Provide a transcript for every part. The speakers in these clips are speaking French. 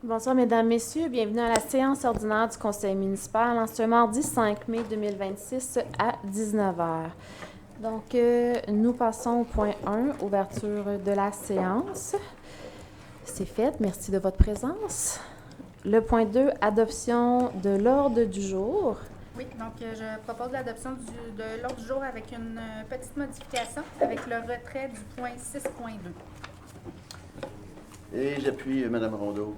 Bonsoir, Mesdames, Messieurs. Bienvenue à la séance ordinaire du Conseil municipal en ce mardi 5 mai 2026 à 19 h. Donc, nous passons au point 1, ouverture de la séance. C'est fait. Merci de votre présence. Le point 2, adoption de l'ordre du jour. Oui, donc je propose l'adoption de l'ordre du jour avec une petite modification, avec le retrait du point 6.2. Et j'appuie Mme Rondeau.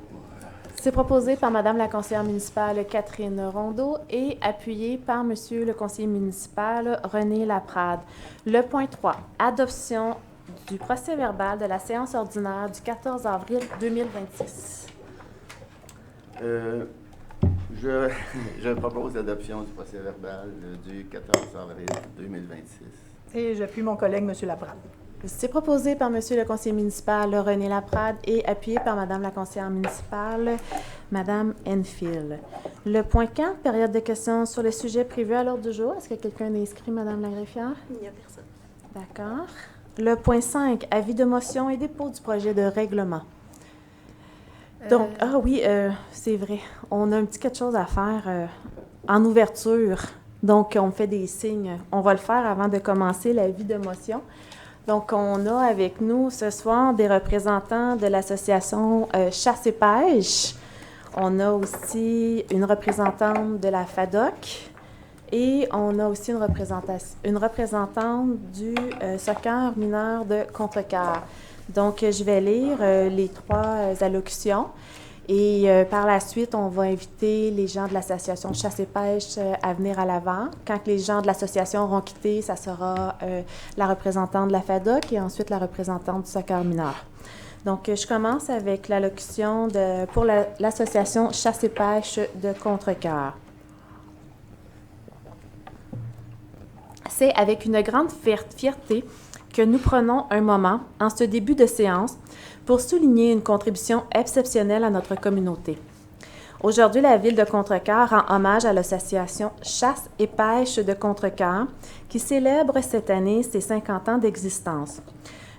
C'est proposé par Mme la conseillère municipale Catherine Rondeau et appuyé par Monsieur le conseiller municipal René Laprade. Le point 3, adoption du procès-verbal de la séance ordinaire du 14 avril 2026. Je propose l'adoption du procès-verbal du 14 avril 2026. Et j'appuie mon collègue, M. Laprade. C'est proposé par Monsieur le conseiller municipal René Laprade et appuyé par Madame la conseillère municipale Madame Enfield. Le point 4, période de questions sur les sujets prévus à l'ordre du jour. Est-ce que quelqu'un est inscrit, Madame la greffière? Il n'y a personne. D'accord. Le point 5, avis de motion et dépôt du projet de règlement. Donc, c'est vrai. On a un petit quelque chose à faire en ouverture. Donc, on fait des signes. On va le faire avant de commencer l'avis de motion. Donc, on a avec nous ce soir des représentants de l'association Chasse et Pêche. On a aussi une représentante de la FADOC et on a aussi une représentante du soccer mineur de Contrecoeur. Donc, je vais lire les trois allocutions et par la suite, on va inviter les gens de l'association Chasse et Pêche à venir à l'avant. Quand les gens de l'association auront quitté, ça sera la représentante de la FADOC et ensuite la représentante du soccer mineur. Donc, je commence avec l'allocution pour l'association Chasse et Pêche de Contrecoeur. C'est avec une grande fierté que nous prenons un moment, en ce début de séance, pour souligner une contribution exceptionnelle à notre communauté. Aujourd'hui, la Ville de Contrecoeur rend hommage à l'association Chasse et Pêche de Contrecoeur, qui célèbre cette année ses 50 ans d'existence.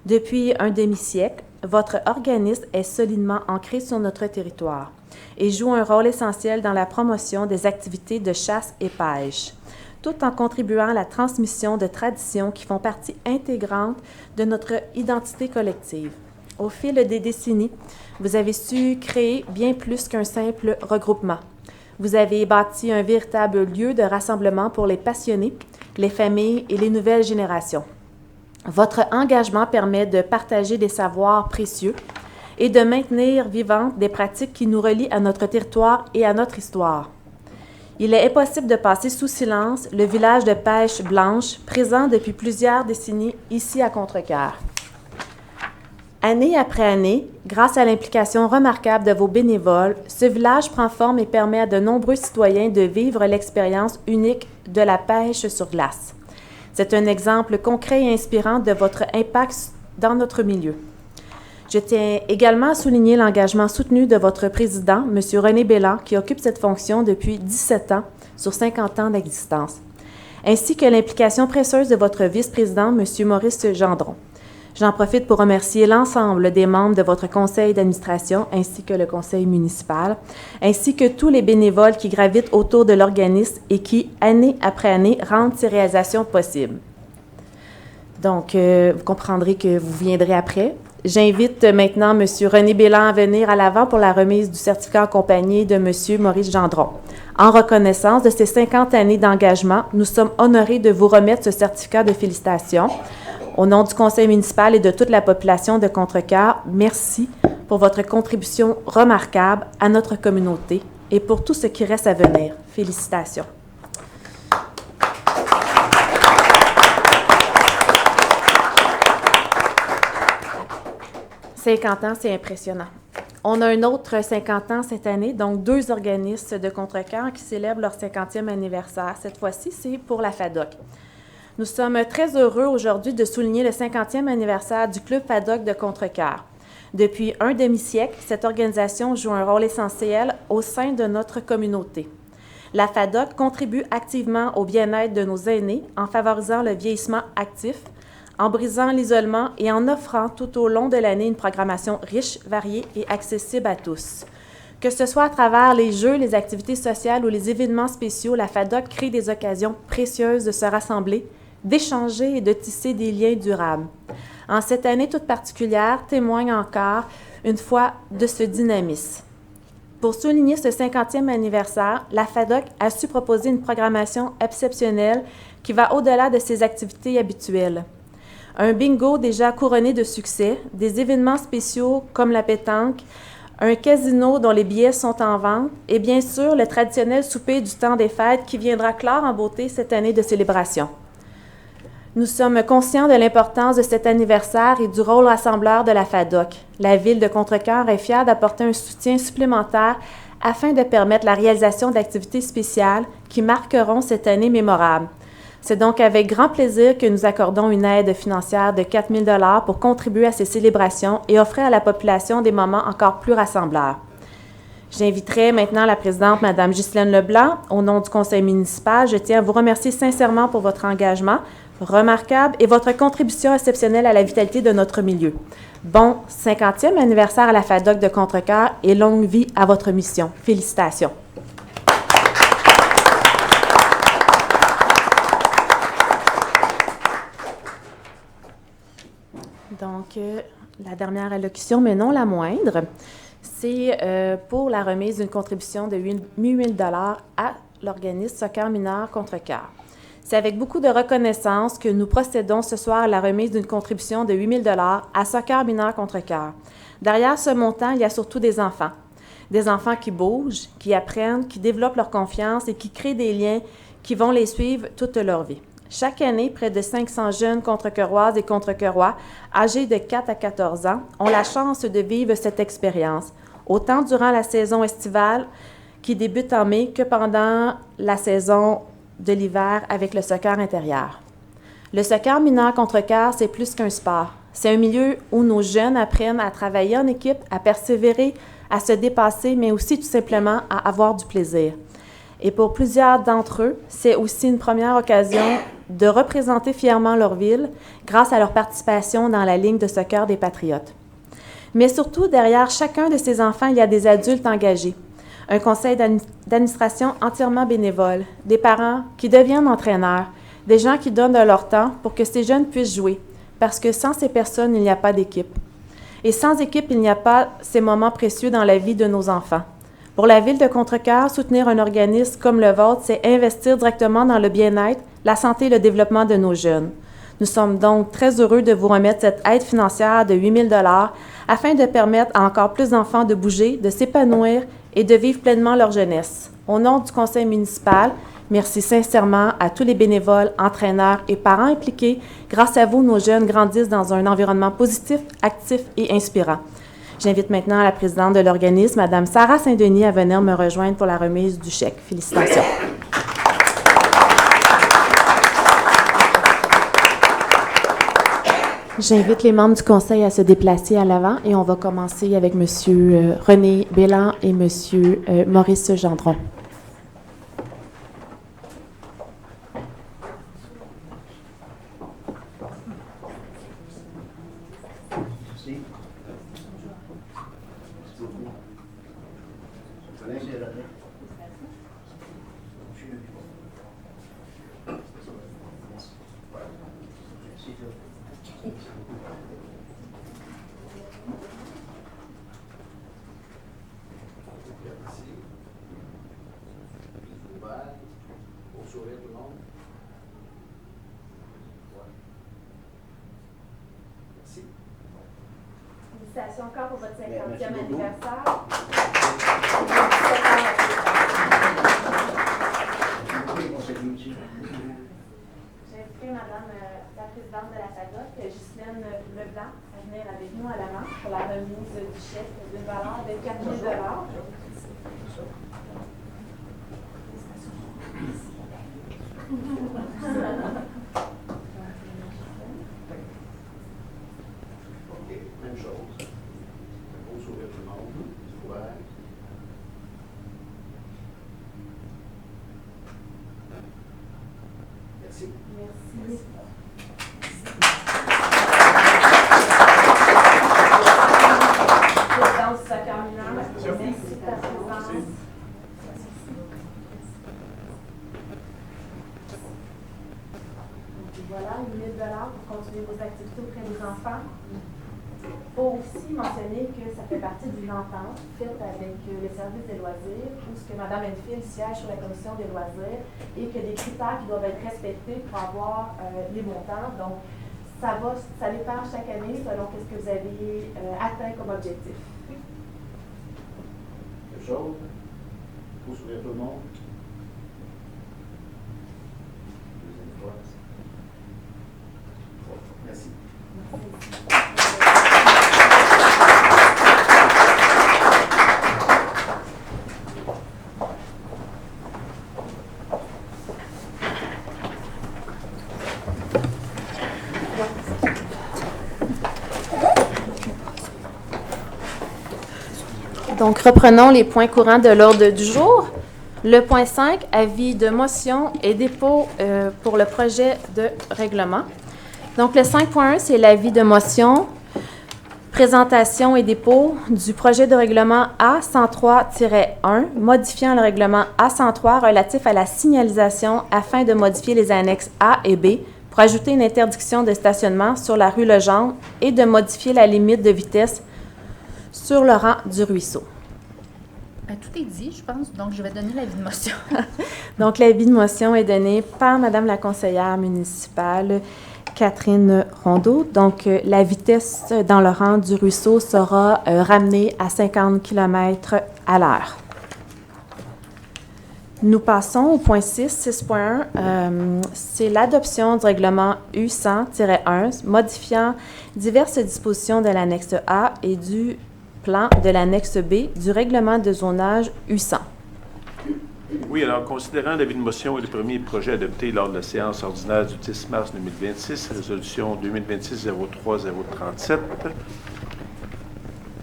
Depuis un demi-siècle, votre organisme est solidement ancré sur notre territoire et joue un rôle essentiel dans la promotion des activités de chasse et pêche, tout en contribuant à la transmission de traditions qui font partie intégrante de notre identité collective. Au fil des décennies, vous avez su créer bien plus qu'un simple regroupement. Vous avez bâti un véritable lieu de rassemblement pour les passionnés, les familles et les nouvelles générations. Votre engagement permet de partager des savoirs précieux et de maintenir vivantes des pratiques qui nous relient à notre territoire et à notre histoire. Il est impossible de passer sous silence le village de pêche blanche, présent depuis plusieurs décennies ici à Contrecoeur. Année après année, grâce à l'implication remarquable de vos bénévoles, ce village prend forme et permet à de nombreux citoyens de vivre l'expérience unique de la pêche sur glace. C'est un exemple concret et inspirant de votre impact dans notre milieu. Je tiens également à souligner l'engagement soutenu de votre président, M. René Bélan, qui occupe cette fonction depuis 17 ans sur 50 ans d'existence, ainsi que l'implication précieuse de votre vice-président, M. Maurice Gendron. J'en profite pour remercier l'ensemble des membres de votre conseil d'administration ainsi que le conseil municipal, ainsi que tous les bénévoles qui gravitent autour de l'organisme et qui, année après année, rendent ces réalisations possibles. Donc, vous comprendrez que vous viendrez après. J'invite maintenant M. René Bélan à venir à l'avant pour la remise du certificat accompagné de M. Maurice Gendron. En reconnaissance de ces 50 années d'engagement, nous sommes honorés de vous remettre ce certificat de félicitations. Au nom du conseil municipal et de toute la population de Contrecoeur, merci pour votre contribution remarquable à notre communauté et pour tout ce qui reste à venir. Félicitations. « 50 ans, c'est impressionnant. On a un autre 50 ans cette année, donc 2 organismes de Contrecoeur qui célèbrent leur 50e anniversaire. Cette fois-ci, c'est pour la FADOC. Nous sommes très heureux aujourd'hui de souligner le 50e anniversaire du Club FADOC de Contrecoeur. Depuis un demi-siècle, cette organisation joue un rôle essentiel au sein de notre communauté. La FADOC contribue activement au bien-être de nos aînés en favorisant le vieillissement actif, en brisant l'isolement et en offrant tout au long de l'année une programmation riche, variée et accessible à tous. Que ce soit à travers les jeux, les activités sociales ou les événements spéciaux, la FADOC crée des occasions précieuses de se rassembler, d'échanger et de tisser des liens durables. En cette année toute particulière, témoigne encore une fois de ce dynamisme. Pour souligner ce 50e anniversaire, la FADOC a su proposer une programmation exceptionnelle qui va au-delà de ses activités habituelles. Un bingo déjà couronné de succès, des événements spéciaux comme la pétanque, un casino dont les billets sont en vente et bien sûr le traditionnel souper du temps des fêtes qui viendra clore en beauté cette année de célébration. Nous sommes conscients de l'importance de cet anniversaire et du rôle rassembleur de la FADOC. La Ville de Contrecœur est fière d'apporter un soutien supplémentaire afin de permettre la réalisation d'activités spéciales qui marqueront cette année mémorable. C'est donc avec grand plaisir que nous accordons une aide financière de 4 000 $ pour contribuer à ces célébrations et offrir à la population des moments encore plus rassembleurs. J'inviterai maintenant la présidente, Mme Ghislaine Leblanc. Au nom du conseil municipal, je tiens à vous remercier sincèrement pour votre engagement remarquable et votre contribution exceptionnelle à la vitalité de notre milieu. Bon 50e anniversaire à la FADOC de Contrecœur et longue vie à votre mission. Félicitations. Donc, la dernière allocution, mais non la moindre, c'est pour la remise d'une contribution de 8 000 $ à l'organisme Soccer mineur Contrecœur. C'est avec beaucoup de reconnaissance que nous procédons ce soir à la remise d'une contribution de 8 000 $ à Soccer mineur Contrecœur. Derrière ce montant, il y a surtout des enfants. Des enfants qui bougent, qui apprennent, qui développent leur confiance et qui créent des liens qui vont les suivre toute leur vie. Chaque année, près de 500 jeunes Contrecœuroises et Contrecœurois, âgés de 4 à 14 ans, ont la chance de vivre cette expérience, autant durant la saison estivale qui débute en mai que pendant la saison de l'hiver avec le soccer intérieur. Le soccer mineur Contrecœur, c'est plus qu'un sport. C'est un milieu où nos jeunes apprennent à travailler en équipe, à persévérer, à se dépasser, mais aussi tout simplement à avoir du plaisir. Et pour plusieurs d'entre eux, c'est aussi une première occasion de représenter fièrement leur ville grâce à leur participation dans la ligne de soccer des Patriotes. Mais surtout, derrière chacun de ces enfants, il y a des adultes engagés, un conseil d'administration entièrement bénévole, des parents qui deviennent entraîneurs, des gens qui donnent de leur temps pour que ces jeunes puissent jouer, parce que sans ces personnes, il n'y a pas d'équipe. Et sans équipe, il n'y a pas ces moments précieux dans la vie de nos enfants. Pour la Ville de Contrecœur, soutenir un organisme comme le vôtre, c'est investir directement dans le bien-être, la santé et le développement de nos jeunes. Nous sommes donc très heureux de vous remettre cette aide financière de 8 000 $ afin de permettre à encore plus d'enfants de bouger, de s'épanouir et de vivre pleinement leur jeunesse. Au nom du conseil municipal, merci sincèrement à tous les bénévoles, entraîneurs et parents impliqués. Grâce à vous, nos jeunes grandissent dans un environnement positif, actif et inspirant. J'invite maintenant la présidente de l'organisme, Mme Sarah Saint-Denis, à venir me rejoindre pour la remise du chèque. Félicitations. J'invite les membres du conseil à se déplacer à l'avant et on va commencer avec M. René Bélan et M. Maurice Gendron. Félicitations encore pour votre 50e anniversaire. J'inviterai Madame la présidente de la FADOC, Ghislaine Leblanc, à venir avec nous à l'avant pour la remise du chèque d'une valeur de 4 000 $. Même chose. Bon sourire tout le monde. Ouais. Merci. Merci. Présidente du soccer mineur, merci. pour continuer vos activités auprès des enfants. Il faut aussi mentionner que ça fait partie d'une entente faite avec le service des loisirs, où ce que Mme Enfield siège sur la commission des loisirs et qu'il y a des critères qui doivent être respectés pour avoir les montants. Donc, ça dépend chaque année selon ce que vous avez atteint comme objectif. Quelque chose? Faut sourire tout le monde. Deuxième fois. Merci. Donc, reprenons les points courants de l'ordre du jour. Le point 5, avis de motion et dépôt pour le projet de règlement. Donc, le 5.1, c'est l'avis de motion, présentation et dépôt du projet de règlement A103-1, modifiant le règlement A103 relatif à la signalisation afin de modifier les annexes A et B pour ajouter une interdiction de stationnement sur la rue Legendre et de modifier la limite de vitesse sur le rang du ruisseau. Tout est dit, je pense, donc je vais donner l'avis de motion. Donc, l'avis de motion est donné par Mme la conseillère municipale Catherine Rondeau. Donc, la vitesse dans le rang du ruisseau sera ramenée à 50 km à l'heure. Nous passons au point 6, 6.1. C'est l'adoption du règlement U100-1 modifiant diverses dispositions de l'annexe A et du plan de l'annexe B du règlement de zonage U100. Oui, alors, considérant l'avis de motion et le premier projet adopté lors de la séance ordinaire du 10 mars 2026, résolution 2026-03037,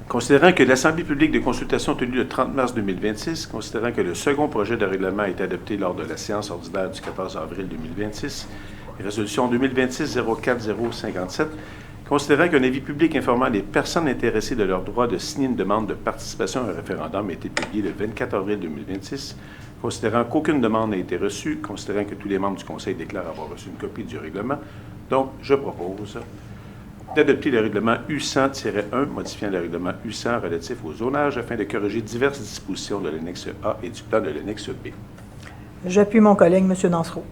considérant que l'Assemblée publique de consultation tenue le 30 mars 2026, considérant que le second projet de règlement a été adopté lors de la séance ordinaire du 14 avril 2026, résolution 2026-04057, considérant qu'un avis public informant les personnes intéressées de leur droit de signer une demande de participation à un référendum a été publié le 24 avril 2026, considérant qu'aucune demande n'a été reçue, considérant que tous les membres du Conseil déclarent avoir reçu une copie du règlement, donc je propose d'adopter le règlement U100-1, modifiant le règlement U100 relatif au zonage afin de corriger diverses dispositions de l'annexe A et du plan de l'annexe B. J'appuie mon collègue, M. Dansereau.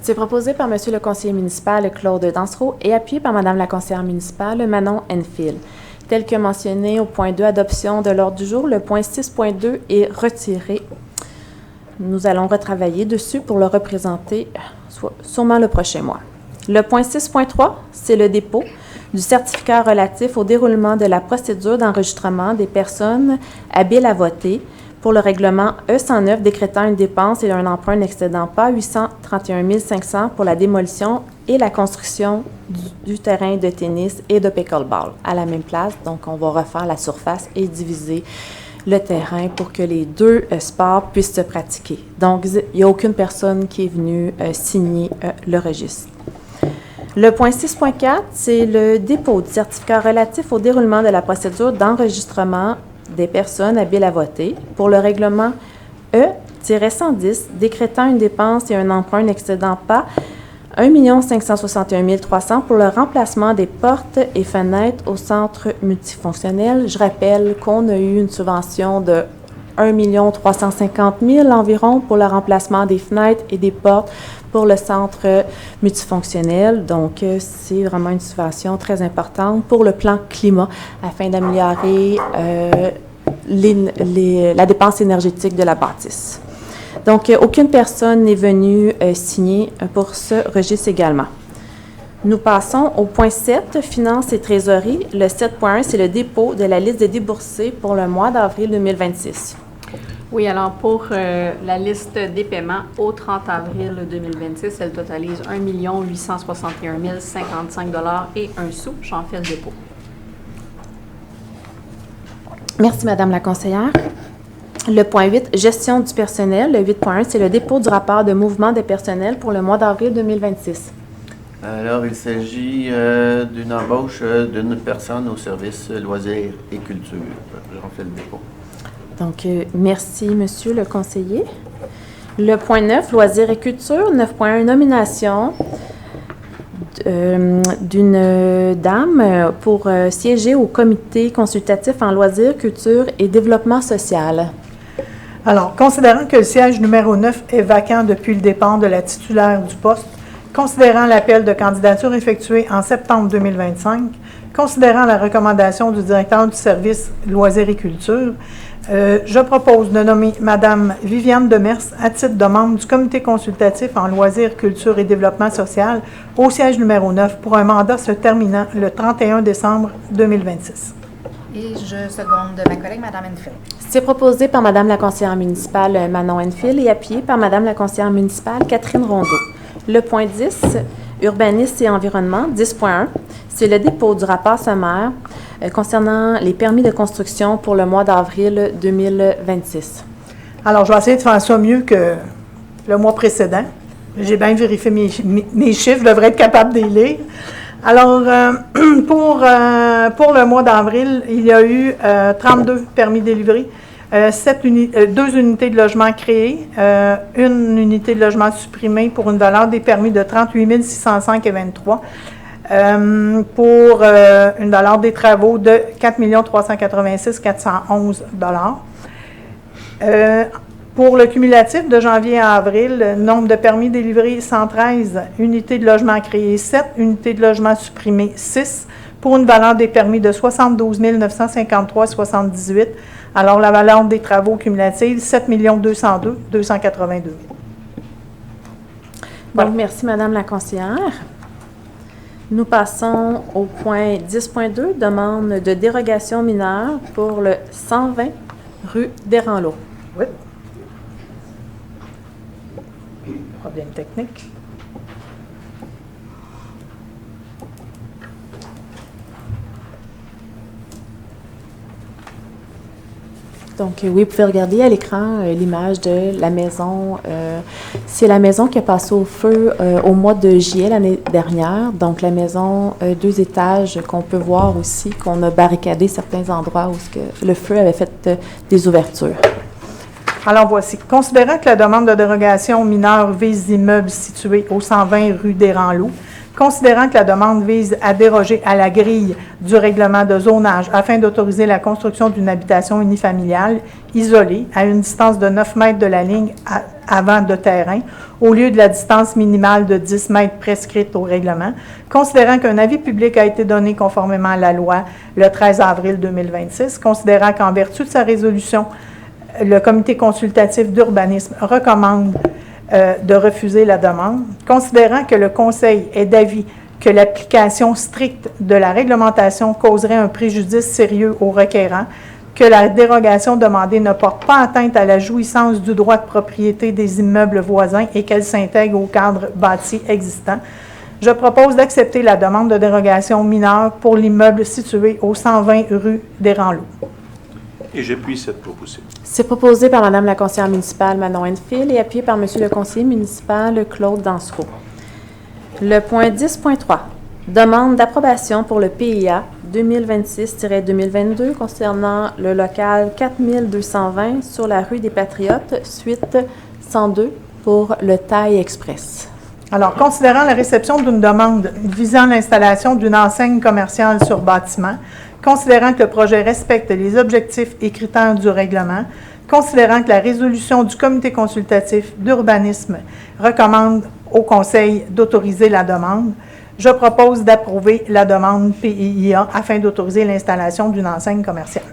C'est proposé par M. le conseiller municipal Claude Dansereau et appuyé par Mme la conseillère municipale Manon Enfield. Tel que mentionné au point 2, adoption de l'ordre du jour, le point 6.2 est retiré. Nous allons retravailler dessus pour le représenter sûrement le prochain mois. Le point 6.3, c'est le dépôt du certificat relatif au déroulement de la procédure d'enregistrement des personnes habiles à voter pour le règlement E109 décrétant une dépense et un emprunt n'excédant pas 831 500 pour la démolition et la construction du terrain de tennis et de pickleball à la même place. Donc, on va refaire la surface et diviser le terrain pour que les deux sports puissent se pratiquer. Donc, il n'y a aucune personne qui est venue signer le registre. Le point 6.4, c'est le dépôt du certificat relatif au déroulement de la procédure d'enregistrement des personnes habiles à voter pour le règlement E-110 décrétant une dépense et un emprunt n'excédant pas 1 561 300 pour le remplacement des portes et fenêtres au centre multifonctionnel. Je rappelle qu'on a eu une subvention de 1 350 000 environ pour le remplacement des fenêtres et des portes pour le centre multifonctionnel. Donc, c'est vraiment une subvention très importante pour le plan climat afin d'améliorer la dépense énergétique de la bâtisse. Donc, aucune personne n'est venue signer pour ce registre également. Nous passons au point 7, finances et trésorerie. Le 7.1, c'est le dépôt de la liste des déboursés pour le mois d'avril 2026. Oui, alors pour la liste des paiements au 30 avril 2026, elle totalise 1 861 055 et 1 sou. J'en fais le dépôt. Merci, Madame la conseillère. Le point 8, gestion du personnel. Le 8.1, c'est le dépôt du rapport de mouvement des personnels pour le mois d'avril 2026. Alors, il s'agit d'une embauche d'une personne au service loisirs et culture. J'en fais le dépôt. Donc, merci, Monsieur le conseiller. Le point 9, loisirs et culture. 9.1, nomination d'une dame pour siéger au comité consultatif en loisirs, culture et développement social. Alors, considérant que le siège numéro 9 est vacant depuis le départ de la titulaire du poste, considérant l'appel de candidature effectué en septembre 2025, considérant la recommandation du directeur du service loisirs et culture, je propose de nommer Mme Viviane Demers à titre de membre du comité consultatif en loisirs, culture et développement social au siège numéro 9 pour un mandat se terminant le 31 décembre 2026. Et je seconde ma collègue, Mme Enfield. C'est proposé par Mme la conseillère municipale Manon Enfield et appuyé par Mme la conseillère municipale Catherine Rondeau. Le point 10, urbanisme et environnement, 10.1, c'est le dépôt du rapport sommaire concernant les permis de construction pour le mois d'avril 2026. Alors, je vais essayer de faire ça mieux que le mois précédent. J'ai bien vérifié mes chiffres, je devrais être capable de les lire. Alors, pour le mois d'avril, il y a eu 32 permis délivrés, 2 unités de logement créées, une unité de logement supprimée pour une valeur des permis de 38 605,23 pour une valeur des travaux de 4 386 411 Pour le cumulatif de janvier à avril, nombre de permis délivrés 113, unités de logement créées 7, unités de logement supprimées 6, pour une valeur des permis de 72 953,78. Alors, la valeur des travaux cumulatifs, 7 202 282 000. Donc, merci, Madame la conseillère. Nous passons au point 10.2, demande de dérogation mineure pour le 120 rue d'Eranlot. Oui. Problème technique. Donc, oui, vous pouvez regarder à l'écran l'image de la maison. C'est la maison qui a passé au feu au mois de juillet l'année dernière. Donc, la maison 2 étages qu'on peut voir aussi, qu'on a barricadé certains endroits où le feu avait fait des ouvertures. Alors, voici. Considérant que la demande de dérogation mineure vise l'immeuble situé au 120 rue d'Eranlot, considérant que la demande vise à déroger à la grille du règlement de zonage afin d'autoriser la construction d'une habitation unifamiliale isolée à une distance de 9 mètres de la ligne avant de terrain, au lieu de la distance minimale de 10 mètres prescrite au règlement, considérant qu'un avis public a été donné conformément à la loi le 13 avril 2026, considérant qu'en vertu de sa résolution, le comité consultatif d'urbanisme recommande de refuser la demande, considérant que le Conseil est d'avis que l'application stricte de la réglementation causerait un préjudice sérieux au requérant, que la dérogation demandée ne porte pas atteinte à la jouissance du droit de propriété des immeubles voisins et qu'elle s'intègre au cadre bâti existant, je propose d'accepter la demande de dérogation mineure pour l'immeuble situé au 120 rue d'Eranlot. Et j'appuie cette proposition. C'est proposé par Mme la conseillère municipale Manon Enfield et appuyé par M. le conseiller municipal Claude Dansereau. Le point 10.3, demande d'approbation pour le PIA 2026-2022 concernant le local 4220 sur la rue des Patriotes, suite 102 pour le Thaï Express. Alors, considérant la réception d'une demande visant l'installation d'une enseigne commerciale sur bâtiment, considérant que le projet respecte les objectifs et critères du règlement, considérant que la résolution du comité consultatif d'urbanisme recommande au Conseil d'autoriser la demande, je propose d'approuver la demande PIA afin d'autoriser l'installation d'une enseigne commerciale.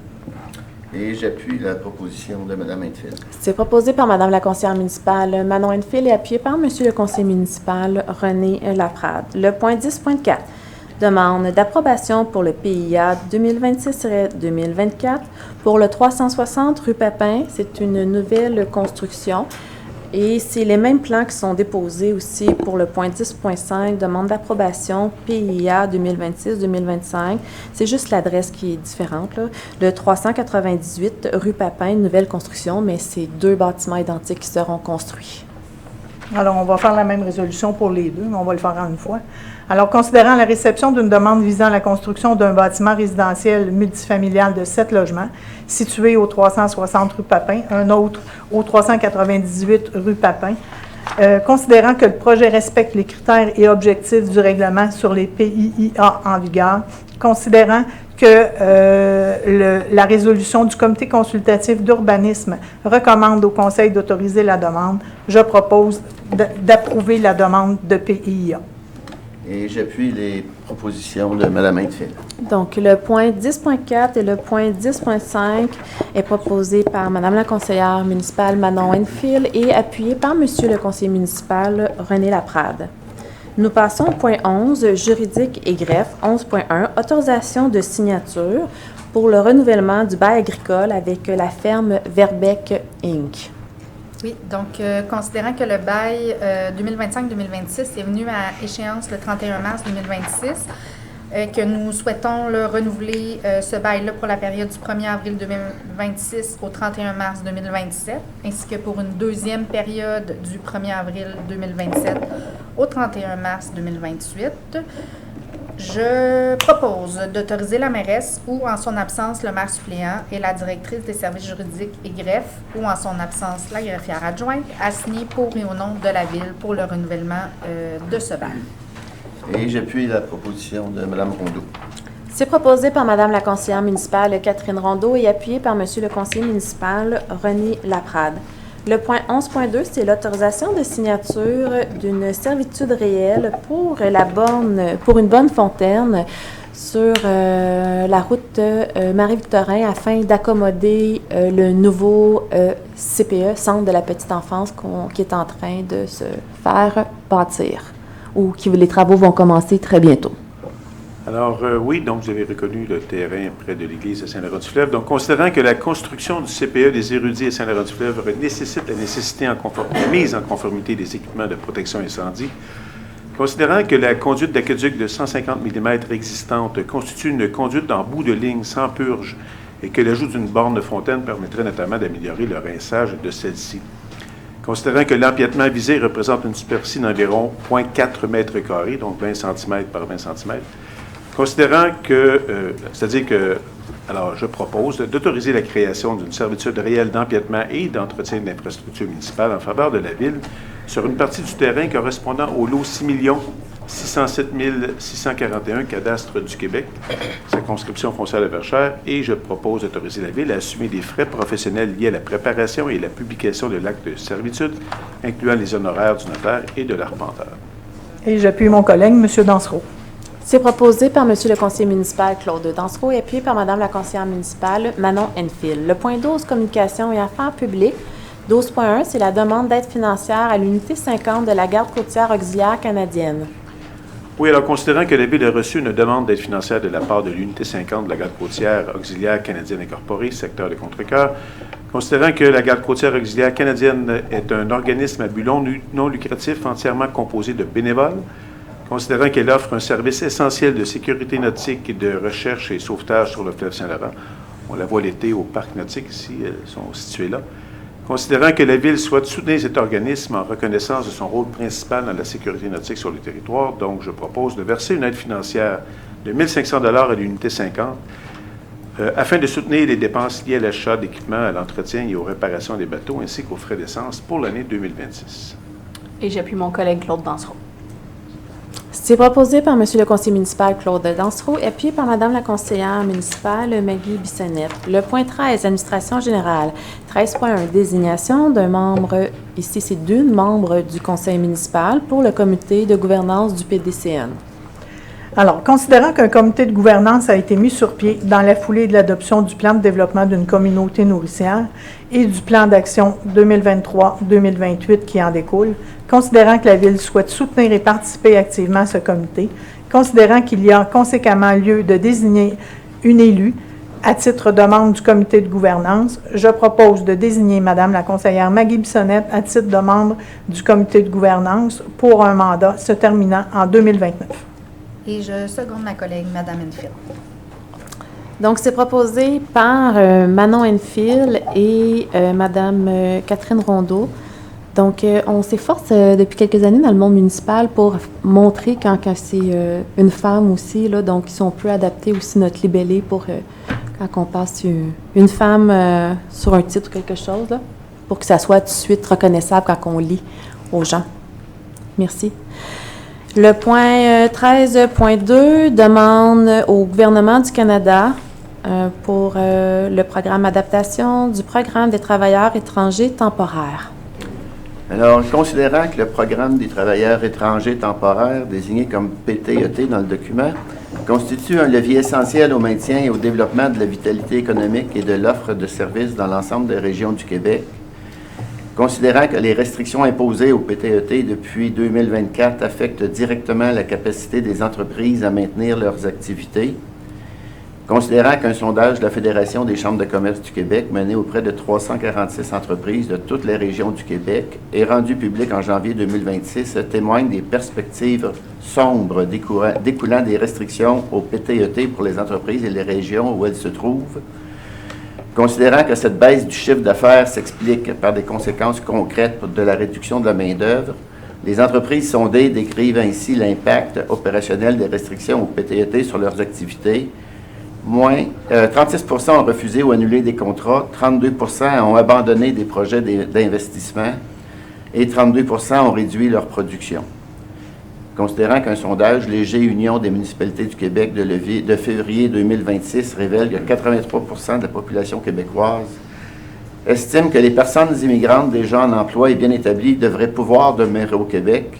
Et j'appuie la proposition de Mme Enfield. C'est proposé par Mme la conseillère municipale Manon Enfield et appuyé par M. le conseiller municipal René Laprade. Le point 10.4. Demande d'approbation pour le PIA 2026-2024 pour le 360 rue Papin. C'est une nouvelle construction et c'est les mêmes plans qui sont déposés aussi pour le point 10.5, demande d'approbation PIA 2026-2025. C'est juste l'adresse qui est différente, là. Le 398 rue Papin, nouvelle construction, mais c'est 2 bâtiments identiques qui seront construits. Alors, on va faire la même résolution pour les deux, mais on va le faire en une fois. Alors, considérant la réception d'une demande visant la construction d'un bâtiment résidentiel multifamilial de 7 logements, situé au 360 rue Papin, un autre au 398 rue Papin, Considérant que le projet respecte les critères et objectifs du règlement sur les PIIA en vigueur, considérant que la résolution du comité consultatif d'urbanisme recommande au Conseil d'autoriser la demande, je propose d'approuver la demande de PIIA. Et j'appuie les propositions de Mme Enfield. Donc, le point 10.4 et le point 10.5 est proposé par Mme la conseillère municipale Manon Enfield et appuyé par Monsieur le conseiller municipal René Laprade. Nous passons au point 11, juridique et greffe, 11.1, autorisation de signature pour le renouvellement du bail agricole avec la ferme Verbeck Inc. Oui, donc considérant que le bail 2025-2026 est venu à échéance le 31 mars 2026, que nous souhaitons le renouveler ce bail-là pour la période du 1er avril 2026 au 31 mars 2027, ainsi que pour une deuxième période du 1er avril 2027 au 31 mars 2028. Je propose d'autoriser la mairesse ou, en son absence, le maire suppléant et la directrice des services juridiques et greffes ou, en son absence, la greffière adjointe à signer pour et au nom de la Ville pour le renouvellement de ce bail. Et j'appuie la proposition de Mme Rondeau. C'est proposé par Mme la conseillère municipale Catherine Rondeau et appuyé par Monsieur le conseiller municipal René Laprade. Le point 11.2, c'est l'autorisation de signature d'une servitude réelle pour une bonne fontaine sur la route Marie-Victorin afin d'accommoder le nouveau CPE, Centre de la petite enfance, qui est en train de se faire bâtir ou les travaux vont commencer très bientôt. Alors, oui, donc vous avez reconnu le terrain près de l'église de Saint-Laurent-du-Fleuve. Donc, considérant que la construction du CPE des érudits à Saint-Laurent-du-Fleuve nécessite la mise en conformité des équipements de protection incendie, considérant que la conduite d'aqueduc de 150 mm existante constitue une conduite en bout de ligne sans purge et que l'ajout d'une borne de fontaine permettrait notamment d'améliorer le rinçage de celle-ci. Considérant que l'empiètement visé représente une superficie d'environ 0,4 m², donc 20 cm par 20 cm, considérant que, alors je propose d'autoriser la création d'une servitude réelle d'empiètement et d'entretien de l'infrastructure municipale en faveur de la Ville sur une partie du terrain correspondant au lot 6 607 641 cadastre du Québec, circonscription foncière de Verchères, et je propose d'autoriser la Ville à assumer des frais professionnels liés à la préparation et la publication de l'acte de servitude, incluant les honoraires du notaire et de l'arpenteur. Et j'appuie mon collègue, M. Dansereau. C'est proposé par Monsieur le conseiller municipal Claude Dansereau et appuyé par Madame la conseillère municipale Manon Enfield. Le point 12, communication et affaires publiques. 12.1, c'est la demande d'aide financière à l'unité 50 de la garde côtière auxiliaire canadienne. Oui, alors considérant que la Ville a reçu une demande d'aide financière de la part de l'unité 50 de la garde côtière auxiliaire canadienne incorporée, secteur de Contrecœur, considérant que la garde côtière auxiliaire canadienne est un organisme à but non lucratif entièrement composé de bénévoles, considérant qu'elle offre un service essentiel de sécurité nautique et de recherche et sauvetage sur le fleuve Saint-Laurent. On la voit l'été au parc nautique ici, elles sont situées là. Considérant que la Ville souhaite soutenir cet organisme en reconnaissance de son rôle principal dans la sécurité nautique sur le territoire, donc je propose de verser une aide financière de 1 500 $ à l'unité 50 afin de soutenir les dépenses liées à l'achat d'équipements, à l'entretien et aux réparations des bateaux ainsi qu'aux frais d'essence pour l'année 2026. Et j'appuie mon collègue Claude Dansereau. C'est proposé par Monsieur le conseiller municipal Claude Dansereau et appuyé par Madame la conseillère municipale Maggie Bissonnette. Le point 13, administration générale. 13.1, désignation d'un membre, ici c'est d'une membre du conseil municipal pour le comité de gouvernance du PDCN. Alors, considérant qu'un comité de gouvernance a été mis sur pied dans la foulée de l'adoption du plan de développement d'une communauté nourricière et du plan d'action 2023-2028 qui en découle, considérant que la Ville souhaite soutenir et participer activement à ce comité, considérant qu'il y a conséquemment lieu de désigner une élue à titre de membre du comité de gouvernance, je propose de désigner Madame la conseillère Maggie Bissonnette à titre de membre du comité de gouvernance pour un mandat se terminant en 2029. Et je seconde ma collègue, Mme Enfield. Donc, c'est proposé par Manon Enfield et Mme Catherine Rondeau. Donc, on s'efforce depuis quelques années dans le monde municipal pour montrer quand c'est une femme aussi, là, donc si on peut adapter aussi notre libellé pour quand on passe une femme sur un titre ou quelque chose, là, pour que ça soit tout de suite reconnaissable quand on lit aux gens. Merci. Le point 13.2 demande au gouvernement du Canada pour le programme adaptation du programme des travailleurs étrangers temporaires. Alors, considérant que le programme des travailleurs étrangers temporaires, désigné comme PTET dans le document, constitue un levier essentiel au maintien et au développement de la vitalité économique et de l'offre de services dans l'ensemble des régions du Québec, considérant que les restrictions imposées au PTET depuis 2024 affectent directement la capacité des entreprises à maintenir leurs activités, considérant qu'un sondage de la Fédération des chambres de commerce du Québec mené auprès de 346 entreprises de toutes les régions du Québec et rendu public en janvier 2026 témoigne des perspectives sombres découlant des restrictions au PTET pour les entreprises et les régions où elles se trouvent, considérant que cette baisse du chiffre d'affaires s'explique par des conséquences concrètes de la réduction de la main-d'œuvre, les entreprises sondées décrivent ainsi l'impact opérationnel des restrictions au PTET sur leurs activités. 36% ont refusé ou annulé des contrats, 32% ont abandonné des projets d'investissement et 32% ont réduit leur production. Considérant qu'un sondage léger Union des municipalités du Québec de février 2026 révèle que 83% de la population québécoise estime que les personnes immigrantes déjà en emploi et bien établies devraient pouvoir demeurer au Québec,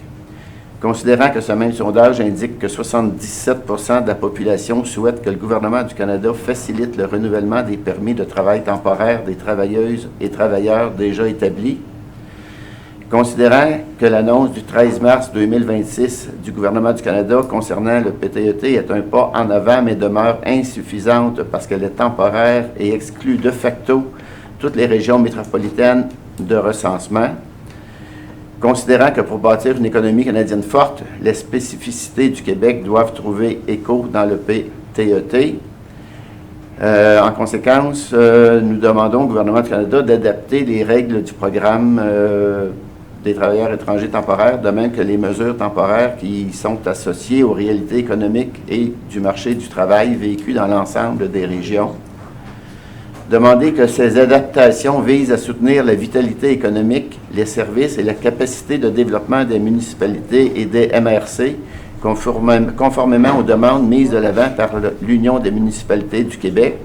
considérant que ce même sondage indique que 77% de la population souhaite que le gouvernement du Canada facilite le renouvellement des permis de travail temporaire des travailleuses et travailleurs déjà établis, considérant que l'annonce du 13 mars 2026 du gouvernement du Canada concernant le PTET est un pas en avant mais demeure insuffisante parce qu'elle est temporaire et exclut de facto toutes les régions métropolitaines de recensement, considérant que pour bâtir une économie canadienne forte, les spécificités du Québec doivent trouver écho dans le PTET. En conséquence, nous demandons au gouvernement du Canada d'adapter les règles du programme des travailleurs étrangers temporaires, de même que les mesures temporaires qui sont associées aux réalités économiques et du marché du travail vécues dans l'ensemble des régions. Demander que ces adaptations visent à soutenir la vitalité économique, les services et la capacité de développement des municipalités et des MRC, conformément aux demandes mises de l'avant par l'Union des municipalités du Québec.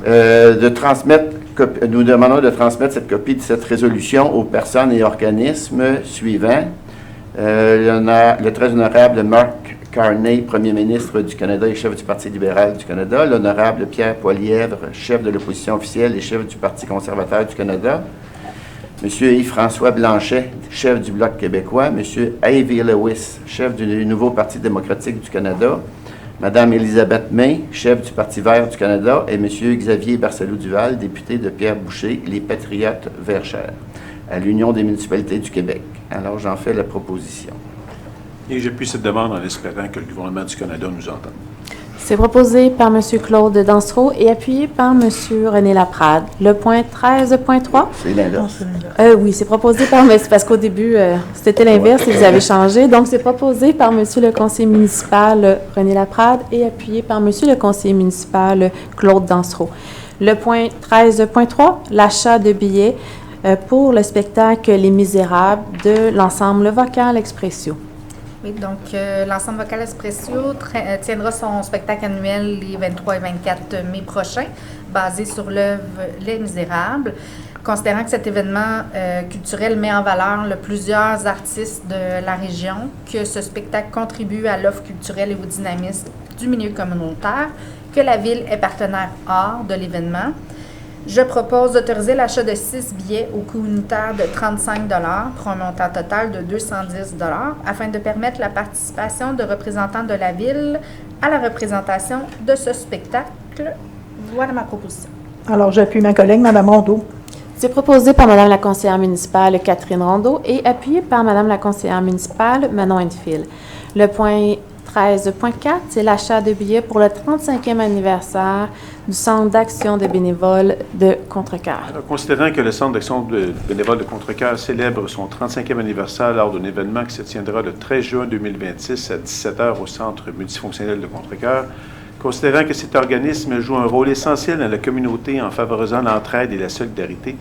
Nous demandons de transmettre cette copie de cette résolution aux personnes et organismes suivants. Le très honorable Mark Carney, Premier ministre du Canada et chef du Parti libéral du Canada, l'honorable Pierre Poilièvre, chef de l'opposition officielle et chef du Parti conservateur du Canada, M. Yves-François Blanchet, chef du Bloc québécois, M. Avi Lewis, chef du Nouveau Parti démocratique du Canada, Mme Elisabeth May, chef du Parti vert du Canada, et M. Xavier Barcelou-Duval, député de Pierre Boucher, les Patriotes Verchères, à l'Union des municipalités du Québec. Alors, j'en fais la proposition. Et j'appuie cette demande en espérant que le gouvernement du Canada nous entende. C'est proposé par M. Claude Dansereau et appuyé par M. René Laprade. Le point 13.3. C'est l'inverse. Oui, c'est proposé par M. Parce qu'au début, c'était l'inverse et vous avez changé. Donc, c'est proposé par M. le conseiller municipal René Laprade et appuyé par M. le conseiller municipal Claude Dansereau. Le point 13.3, l'achat de billets pour le spectacle Les Misérables de l'ensemble vocal Expressio. Oui, donc l'ensemble vocal Expressio tiendra son spectacle annuel les 23 et 24 mai prochains, basé sur l'œuvre Les Misérables. Considérant que cet événement culturel met en valeur plusieurs artistes de la région, que ce spectacle contribue à l'offre culturelle et au dynamisme du milieu communautaire, que la Ville est partenaire art de l'événement, je propose d'autoriser l'achat de 6 billets au coût unitaire de 35 $ pour un montant total de 210 $ afin de permettre la participation de représentants de la Ville à la représentation de ce spectacle. Voilà ma proposition. Alors, j'appuie ma collègue, Mme Rondeau. C'est proposé par Mme la conseillère municipale Catherine Rondeau et appuyé par Mme la conseillère municipale Manon Enfield. Le point 13.4, c'est l'achat de billets pour le 35e anniversaire du Centre d'action de bénévoles de Contrecœur. Alors, considérant que le Centre d'action de bénévoles de Contrecœur célèbre son 35e anniversaire lors d'un événement qui se tiendra le 13 juin 2026 à 17h au Centre multifonctionnel de Contrecœur, considérant que cet organisme joue un rôle essentiel dans la communauté en favorisant l'entraide et la solidarité,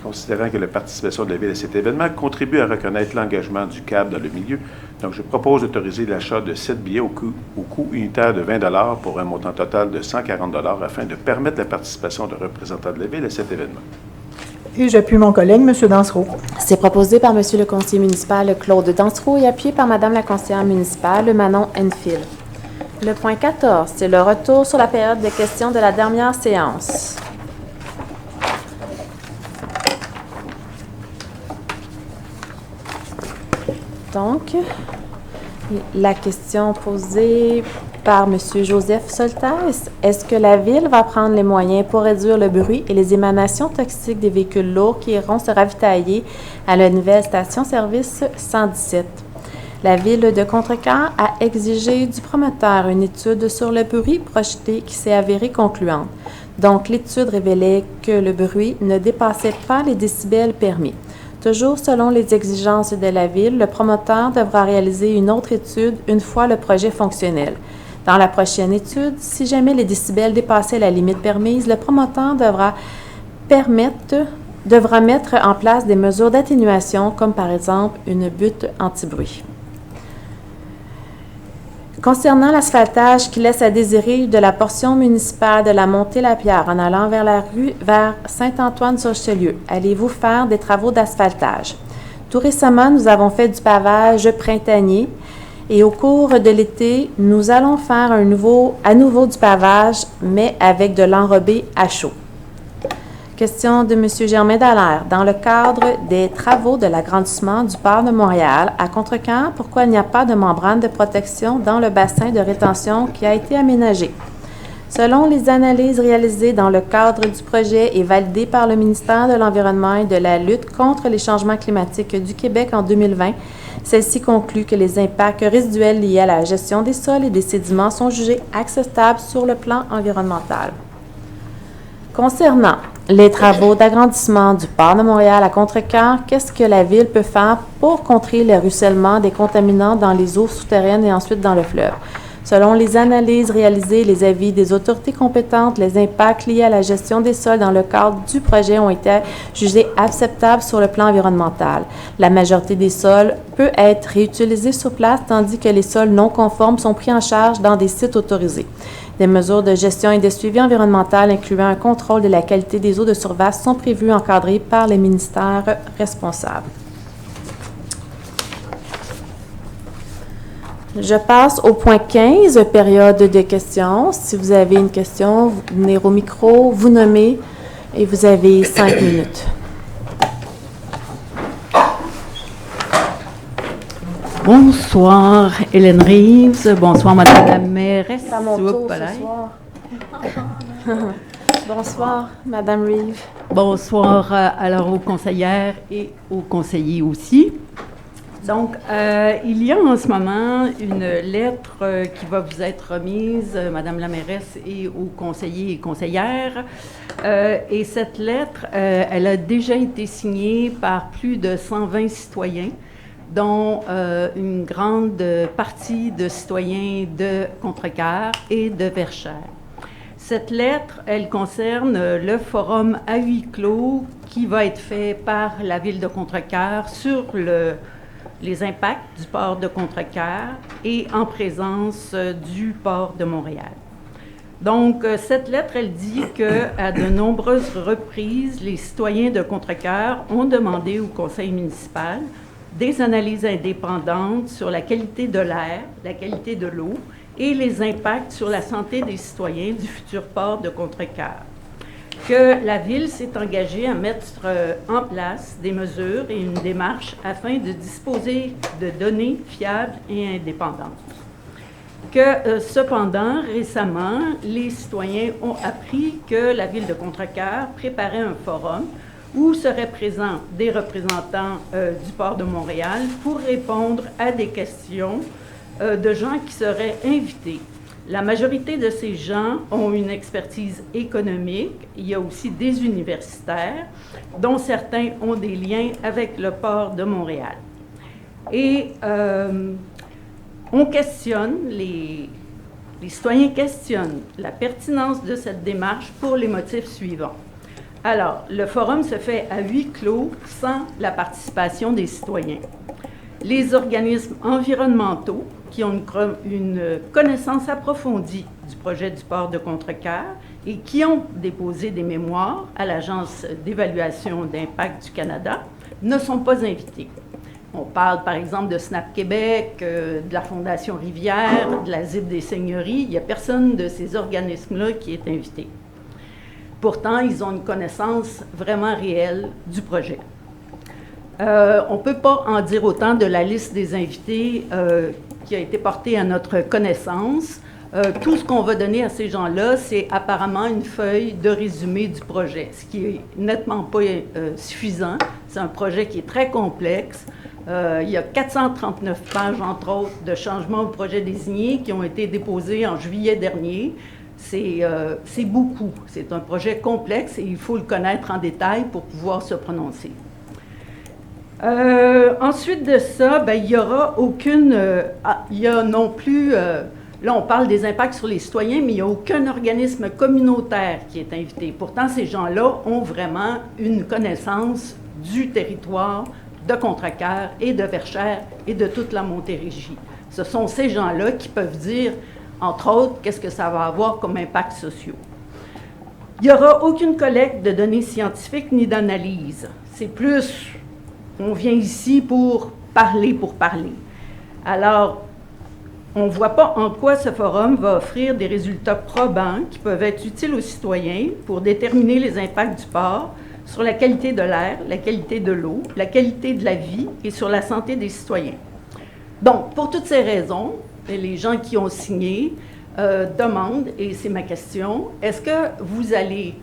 considérant que la participation de la Ville à cet événement contribue à reconnaître l'engagement du CAB dans le milieu. Donc, je propose d'autoriser l'achat de 7 billets au coût unitaire de 20 $ pour un montant total de 140 $ afin de permettre la participation de représentants de la Ville à cet événement. Et j'appuie mon collègue, M. Dansereau. C'est proposé par M. le conseiller municipal Claude Dansereau et appuyé par Mme la conseillère municipale Manon Enfield. Le point 14, c'est le retour sur la période de questions de la dernière séance. Donc, la question posée par M. Joseph Soltès, est-ce que la Ville va prendre les moyens pour réduire le bruit et les émanations toxiques des véhicules lourds qui iront se ravitailler à la nouvelle station-service 117? La Ville de Contrecœur a exigé du promoteur une étude sur le bruit projeté qui s'est avérée concluante. Donc, l'étude révélait que le bruit ne dépassait pas les décibels permis. Toujours selon les exigences de la Ville, le promoteur devra réaliser une autre étude une fois le projet fonctionnel. Dans la prochaine étude, si jamais les décibels dépassaient la limite permise, le promoteur devra mettre en place des mesures d'atténuation, comme par exemple une butte anti-bruit. Concernant l'asphaltage qui laisse à désirer de la portion municipale de la Montée-la-Pierre en allant vers Saint-Antoine-sur-Richelieu, allez-vous faire des travaux d'asphaltage? Tout récemment, nous avons fait du pavage printanier et au cours de l'été, nous allons faire à nouveau du pavage, mais avec de l'enrobé à chaud. Question de M. Germain Dallaire. Dans le cadre des travaux de l'agrandissement du port de Montréal, à Contrecœur, pourquoi il n'y a pas de membrane de protection dans le bassin de rétention qui a été aménagé? Selon les analyses réalisées dans le cadre du projet et validées par le ministère de l'Environnement et de la lutte contre les changements climatiques du Québec en 2020, celle-ci conclut que les impacts résiduels liés à la gestion des sols et des sédiments sont jugés acceptables sur le plan environnemental. Concernant les travaux d'agrandissement du port de Montréal à Contrecœur, qu'est-ce que la Ville peut faire pour contrer le ruissellement des contaminants dans les eaux souterraines et ensuite dans le fleuve? Selon les analyses réalisées et les avis des autorités compétentes, les impacts liés à la gestion des sols dans le cadre du projet ont été jugés acceptables sur le plan environnemental. La majorité des sols peut être réutilisée sur place, tandis que les sols non conformes sont pris en charge dans des sites autorisés. Des mesures de gestion et de suivi environnemental, incluant un contrôle de la qualité des eaux de surface, sont prévues encadrées par les ministères responsables. Je passe au point 15, période de questions. Si vous avez une question, vous venez au micro, vous nommez et vous avez 5 minutes. Bonsoir, Hélène Reeves. Bonsoir, Madame la mairesse. C'est à mon tour ce soir. Bonsoir, Madame Reeves. Bonsoir alors aux conseillères et aux conseillers aussi. Donc, il y a en ce moment une lettre qui va vous être remise, Madame la mairesse, et aux conseillers et conseillères. Et cette lettre, elle a déjà été signée par plus de 120 citoyens, dont une grande partie de citoyens de Contrecœur et de Verchères. Cette lettre, elle concerne le forum à huis clos qui va être fait par la Ville de Contrecœur sur les impacts du port de Contrecœur et en présence du port de Montréal. Donc, cette lettre, elle dit qu'à de nombreuses reprises, les citoyens de Contrecœur ont demandé au conseil municipal des analyses indépendantes sur la qualité de l'air, la qualité de l'eau et les impacts sur la santé des citoyens du futur port de Contrecœur. Que la Ville s'est engagée à mettre en place des mesures et une démarche afin de disposer de données fiables et indépendantes. Que cependant, récemment, les citoyens ont appris que la Ville de Contrecœur préparait un forum où seraient présents des représentants du port de Montréal pour répondre à des questions de gens qui seraient invités. La majorité de ces gens ont une expertise économique. Il y a aussi des universitaires, dont certains ont des liens avec le port de Montréal. Et on questionne, les citoyens questionnent la pertinence de cette démarche pour les motifs suivants. Alors, le forum se fait à huis clos sans la participation des citoyens. Les organismes environnementaux qui ont une connaissance approfondie du projet du port de Contrecoeur et qui ont déposé des mémoires à l'Agence d'évaluation d'impact du Canada ne sont pas invités. On parle par exemple de SNAP Québec, de la Fondation Rivière, de la ZIP des Seigneuries. Il n'y a personne de ces organismes-là qui est invité. Pourtant, ils ont une connaissance vraiment réelle du projet. On ne peut pas en dire autant de la liste des invités qui a été portée à notre connaissance. Tout ce qu'on va donner à ces gens-là, c'est apparemment une feuille de résumé du projet, ce qui est nettement pas suffisant. C'est un projet qui est très complexe. Il y a 439 pages, entre autres, de changements au projet désigné qui ont été déposés en juillet dernier. C'est beaucoup. C'est un projet complexe et il faut le connaître en détail pour pouvoir se prononcer. Ensuite de ça, il n'y aura aucune... il y a non plus... là, on parle des impacts sur les citoyens, mais il n'y a aucun organisme communautaire qui est invité. Pourtant, ces gens-là ont vraiment une connaissance du territoire de Contrecoeur et de Verchères et de toute la Montérégie. Ce sont ces gens-là qui peuvent dire, entre autres, qu'est-ce que ça va avoir comme impacts sociaux. Il n'y aura aucune collecte de données scientifiques ni d'analyse. C'est plus... On vient ici pour parler. Alors, on ne voit pas en quoi ce forum va offrir des résultats probants qui peuvent être utiles aux citoyens pour déterminer les impacts du port sur la qualité de l'air, la qualité de l'eau, la qualité de la vie et sur la santé des citoyens. Donc, pour toutes ces raisons, les gens qui ont signé demandent, et c'est ma question, est-ce que vous allez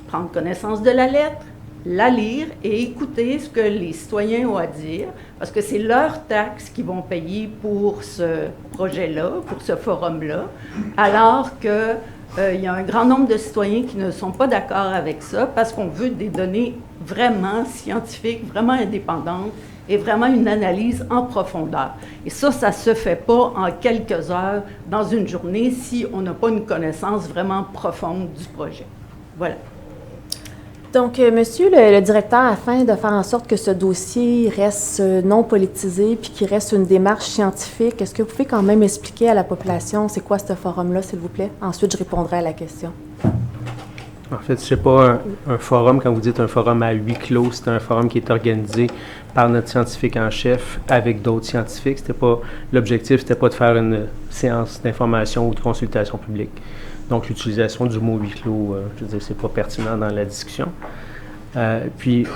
prendre connaissance de la lettre, la lire et écouter ce que les citoyens ont à dire, parce que c'est leurs taxes qu'ils vont payer pour ce projet-là, pour ce forum-là, alors qu'il y a un grand nombre de citoyens qui ne sont pas d'accord avec ça, parce qu'on veut des données vraiment scientifiques, vraiment indépendantes, et vraiment une analyse en profondeur. Et ça ne se fait pas en quelques heures dans une journée si on n'a pas une connaissance vraiment profonde du projet. Voilà. Donc, monsieur le directeur, afin de faire en sorte que ce dossier reste non politisé puis qu'il reste une démarche scientifique, est-ce que vous pouvez quand même expliquer à la population c'est quoi ce forum-là, s'il vous plaît? Ensuite, je répondrai à la question. En fait, ce n'est pas un forum, quand vous dites un forum à huis clos, c'est un forum qui est organisé par notre scientifique en chef avec d'autres scientifiques. L'objectif, c'était pas de faire une séance d'information ou de consultation publique. Donc, l'utilisation du mot huis clos, je veux dire, c'est pas pertinent dans la discussion. Puis,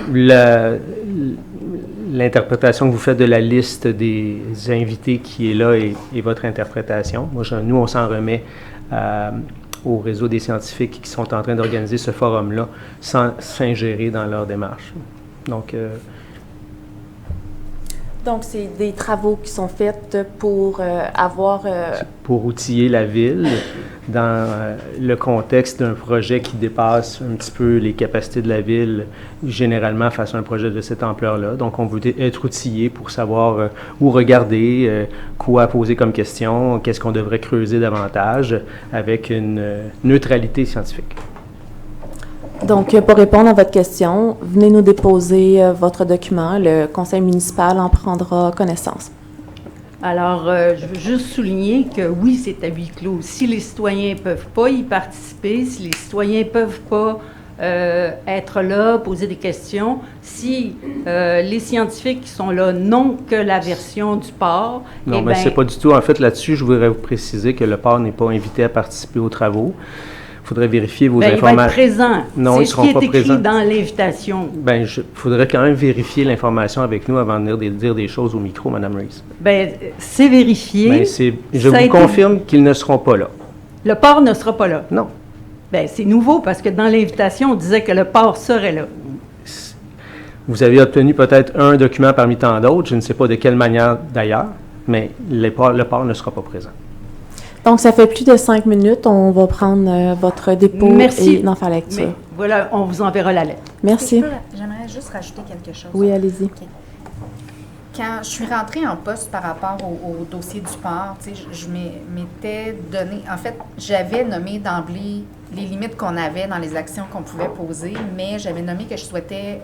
l'interprétation que vous faites de la liste des invités qui est là est votre interprétation. Nous, on s'en remet au réseau des scientifiques qui sont en train d'organiser ce forum-là sans s'ingérer dans leur démarche. Donc, c'est des travaux qui sont faits pour avoir... Pour outiller la Ville dans le contexte d'un projet qui dépasse un petit peu les capacités de la Ville, généralement face à un projet de cette ampleur-là. Donc, on veut être outillé pour savoir où regarder, quoi poser comme question, qu'est-ce qu'on devrait creuser davantage avec une neutralité scientifique. Donc, pour répondre à votre question, venez nous déposer votre document. Le conseil municipal en prendra connaissance. Alors, je veux juste souligner que oui, c'est à huis clos. Si les citoyens ne peuvent pas y participer, si les citoyens ne peuvent pas être là, poser des questions, si les scientifiques qui sont là n'ont que la version du port... Non, mais c'est pas du tout. En fait, là-dessus, je voudrais vous préciser que le port n'est pas invité à participer aux travaux. Il faudrait vérifier vos informations. Il va être présent. Non, c'est ce qui est écrit dans l'invitation. Il faudrait quand même vérifier l'information avec nous avant de dire des choses au micro, Mme Rees. C'est vérifié. Je vous confirme qu'ils ne seront pas là. Le port ne sera pas là? Non. C'est nouveau parce que dans l'invitation, on disait que le port serait là. Vous avez obtenu peut-être un document parmi tant d'autres, je ne sais pas de quelle manière d'ailleurs, mais le port ne sera pas présent. Donc, ça fait plus de 5 minutes. On va prendre votre dépôt et en faire lecture. Mais voilà, on vous enverra la lettre. Merci. J'aimerais juste rajouter quelque chose. Oui, allez-y. Okay. Quand je suis rentrée en poste par rapport au dossier du port, je m'étais donné... En fait, j'avais nommé d'emblée les limites qu'on avait dans les actions qu'on pouvait poser, mais j'avais nommé que je souhaitais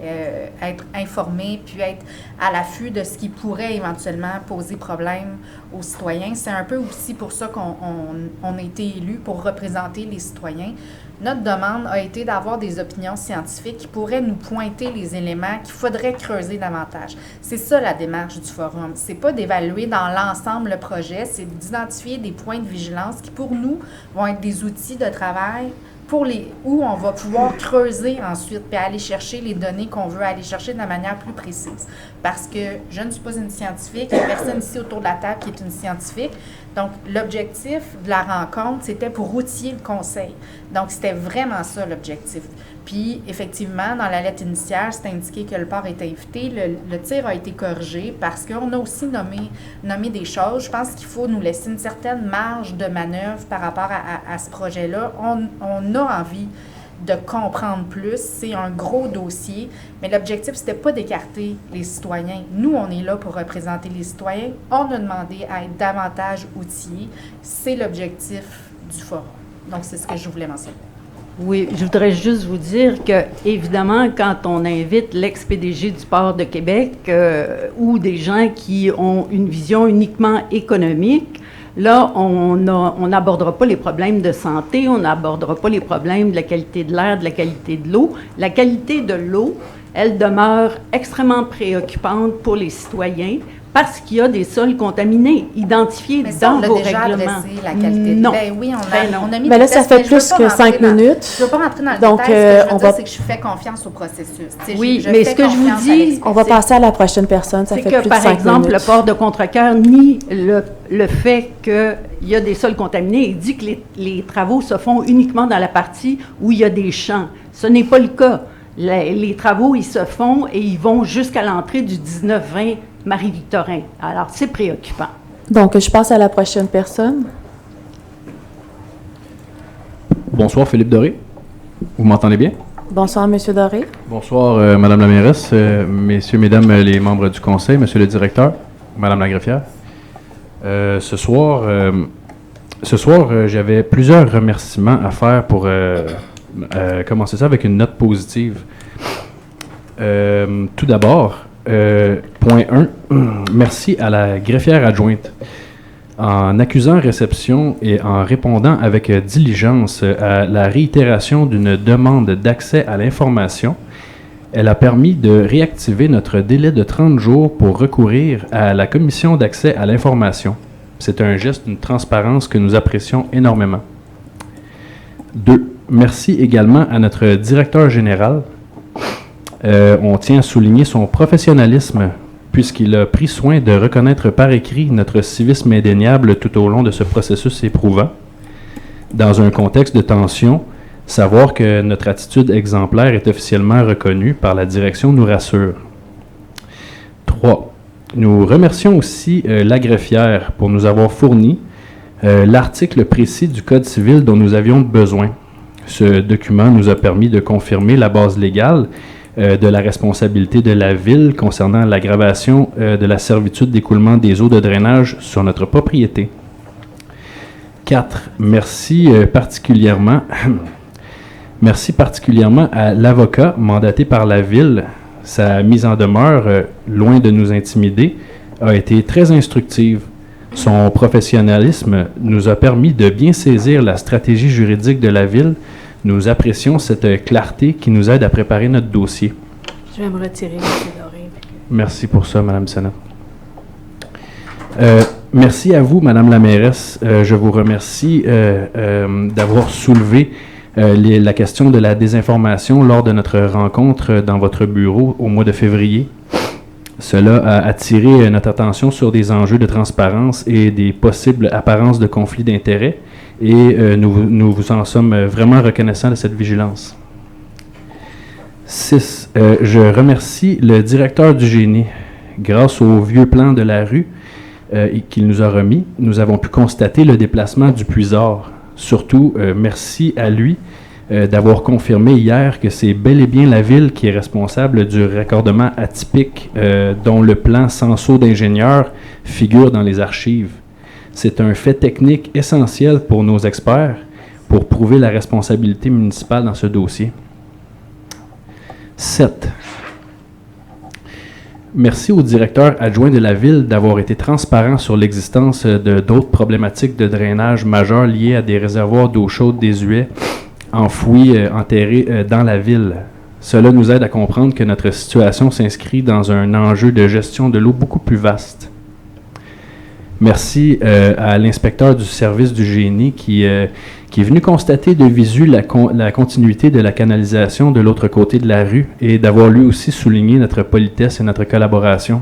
être informée puis être à l'affût de ce qui pourrait éventuellement poser problème aux citoyens. C'est un peu aussi pour ça qu'on a été élus, pour représenter les citoyens. Notre demande a été d'avoir des opinions scientifiques qui pourraient nous pointer les éléments qu'il faudrait creuser davantage. C'est ça la démarche du forum. C'est pas d'évaluer dans l'ensemble le projet, c'est d'identifier des points de vigilance qui, pour nous, vont être des outils de travail où on va pouvoir creuser ensuite puis aller chercher les données qu'on veut aller chercher de manière plus précise. Parce que je ne suis pas une scientifique, il n'y a personne ici autour de la table qui est une scientifique. Donc, l'objectif de la rencontre, c'était pour outiller le conseil. Donc, c'était vraiment ça l'objectif. Puis, effectivement, dans la lettre initiale, c'est indiqué que le port est invité. Le tir a été corrigé parce qu'on a aussi nommé des choses. Je pense qu'il faut nous laisser une certaine marge de manœuvre par rapport à ce projet-là. On a envie de comprendre plus. C'est un gros dossier, mais l'objectif, c'était pas d'écarter les citoyens. Nous, on est là pour représenter les citoyens. On a demandé à être davantage outillés. C'est l'objectif du forum. Donc, c'est ce que je voulais mentionner. Oui, je voudrais juste vous dire que, évidemment, quand on invite l'ex-PDG du Port de Québec ou des gens qui ont une vision uniquement économique, là, on n'abordera pas les problèmes de santé, on n'abordera pas les problèmes de la qualité de l'air, de la qualité de l'eau. La qualité de l'eau, elle demeure extrêmement préoccupante pour les citoyens parce qu'il y a des sols contaminés, identifiés dans vos règlements. Adressé, la qualité non. Ben oui, on a mis mais là, des ça tests, fait mais plus que 5 minutes. Je ne veux pas rentrer dans le Donc, détail. Ce que je veux on dire, va... c'est que je fais confiance au processus. Oui, mais ce que je vous dis... On va passer à la prochaine personne. Ça fait que, plus par de 5 exemple, minutes. le port de Contrecoeur nie le fait qu'il y a des sols contaminés. Il dit que les travaux se font uniquement dans la partie où il y a des champs. Ce n'est pas le cas. Les travaux, ils se font et ils vont jusqu'à l'entrée du 19-20 Marie-Victorin. Alors, c'est préoccupant. Donc, je passe à la prochaine personne. Bonsoir, Philippe Doré. Vous m'entendez bien? Bonsoir, M. Doré. Bonsoir, Madame la mairesse, messieurs, mesdames les membres du conseil, Monsieur le directeur, Madame la greffière. Ce soir, j'avais plusieurs remerciements à faire pour commencer ça avec une note positive. Tout d'abord, point 1, merci à la greffière adjointe. En accusant réception et en répondant avec diligence à la réitération d'une demande d'accès à l'information, elle a permis de réactiver notre délai de 30 jours pour recourir à la commission d'accès à l'information. C'est un geste d'une transparence que nous apprécions énormément. 2. Merci également à notre directeur général. On tient à souligner son professionnalisme puisqu'il a pris soin de reconnaître par écrit notre civisme indéniable tout au long de ce processus éprouvant. Dans un contexte de tension, savoir que notre attitude exemplaire est officiellement reconnue par la direction nous rassure. 3. Nous remercions aussi la greffière pour nous avoir fourni l'article précis du Code civil dont nous avions besoin. Ce document nous a permis de confirmer la base légale de la responsabilité de la Ville concernant l'aggravation de la servitude d'écoulement des eaux de drainage sur notre propriété. 4. Merci particulièrement à l'avocat mandaté par la Ville. Sa mise en demeure, loin de nous intimider, a été très instructive. Son professionnalisme nous a permis de bien saisir la stratégie juridique de la Ville. Nous apprécions cette clarté qui nous aide à préparer notre dossier. Je vais me retirer, M. Doré. Merci pour ça, Mme Sénat. Merci à vous, Madame la mairesse. Je vous remercie d'avoir soulevé la question de la désinformation lors de notre rencontre dans votre bureau au mois de février. Cela a attiré notre attention sur des enjeux de transparence et des possibles apparences de conflits d'intérêts et nous vous en sommes vraiment reconnaissants de cette vigilance. 6. Je remercie le directeur du génie. Grâce au vieux plan de la rue qu'il nous a remis, nous avons pu constater le déplacement du puisard. Surtout, merci à lui d'avoir confirmé hier que c'est bel et bien la Ville qui est responsable du raccordement atypique dont le plan sans saut d'ingénieur figure dans les archives. C'est un fait technique essentiel pour nos experts. pour prouver la responsabilité municipale dans ce dossier. 7. Merci au directeur adjoint de la Ville d'avoir été transparent sur l'existence d'autres problématiques de drainage majeures liées à des réservoirs d'eau chaude désuets enfouis, enterrés dans la Ville. Cela nous aide à comprendre que notre situation s'inscrit dans un enjeu de gestion de l'eau beaucoup plus vaste. Merci à l'inspecteur du service du génie qui est venu constater de visu la continuité de la canalisation de l'autre côté de la rue et d'avoir lui aussi souligné notre politesse et notre collaboration.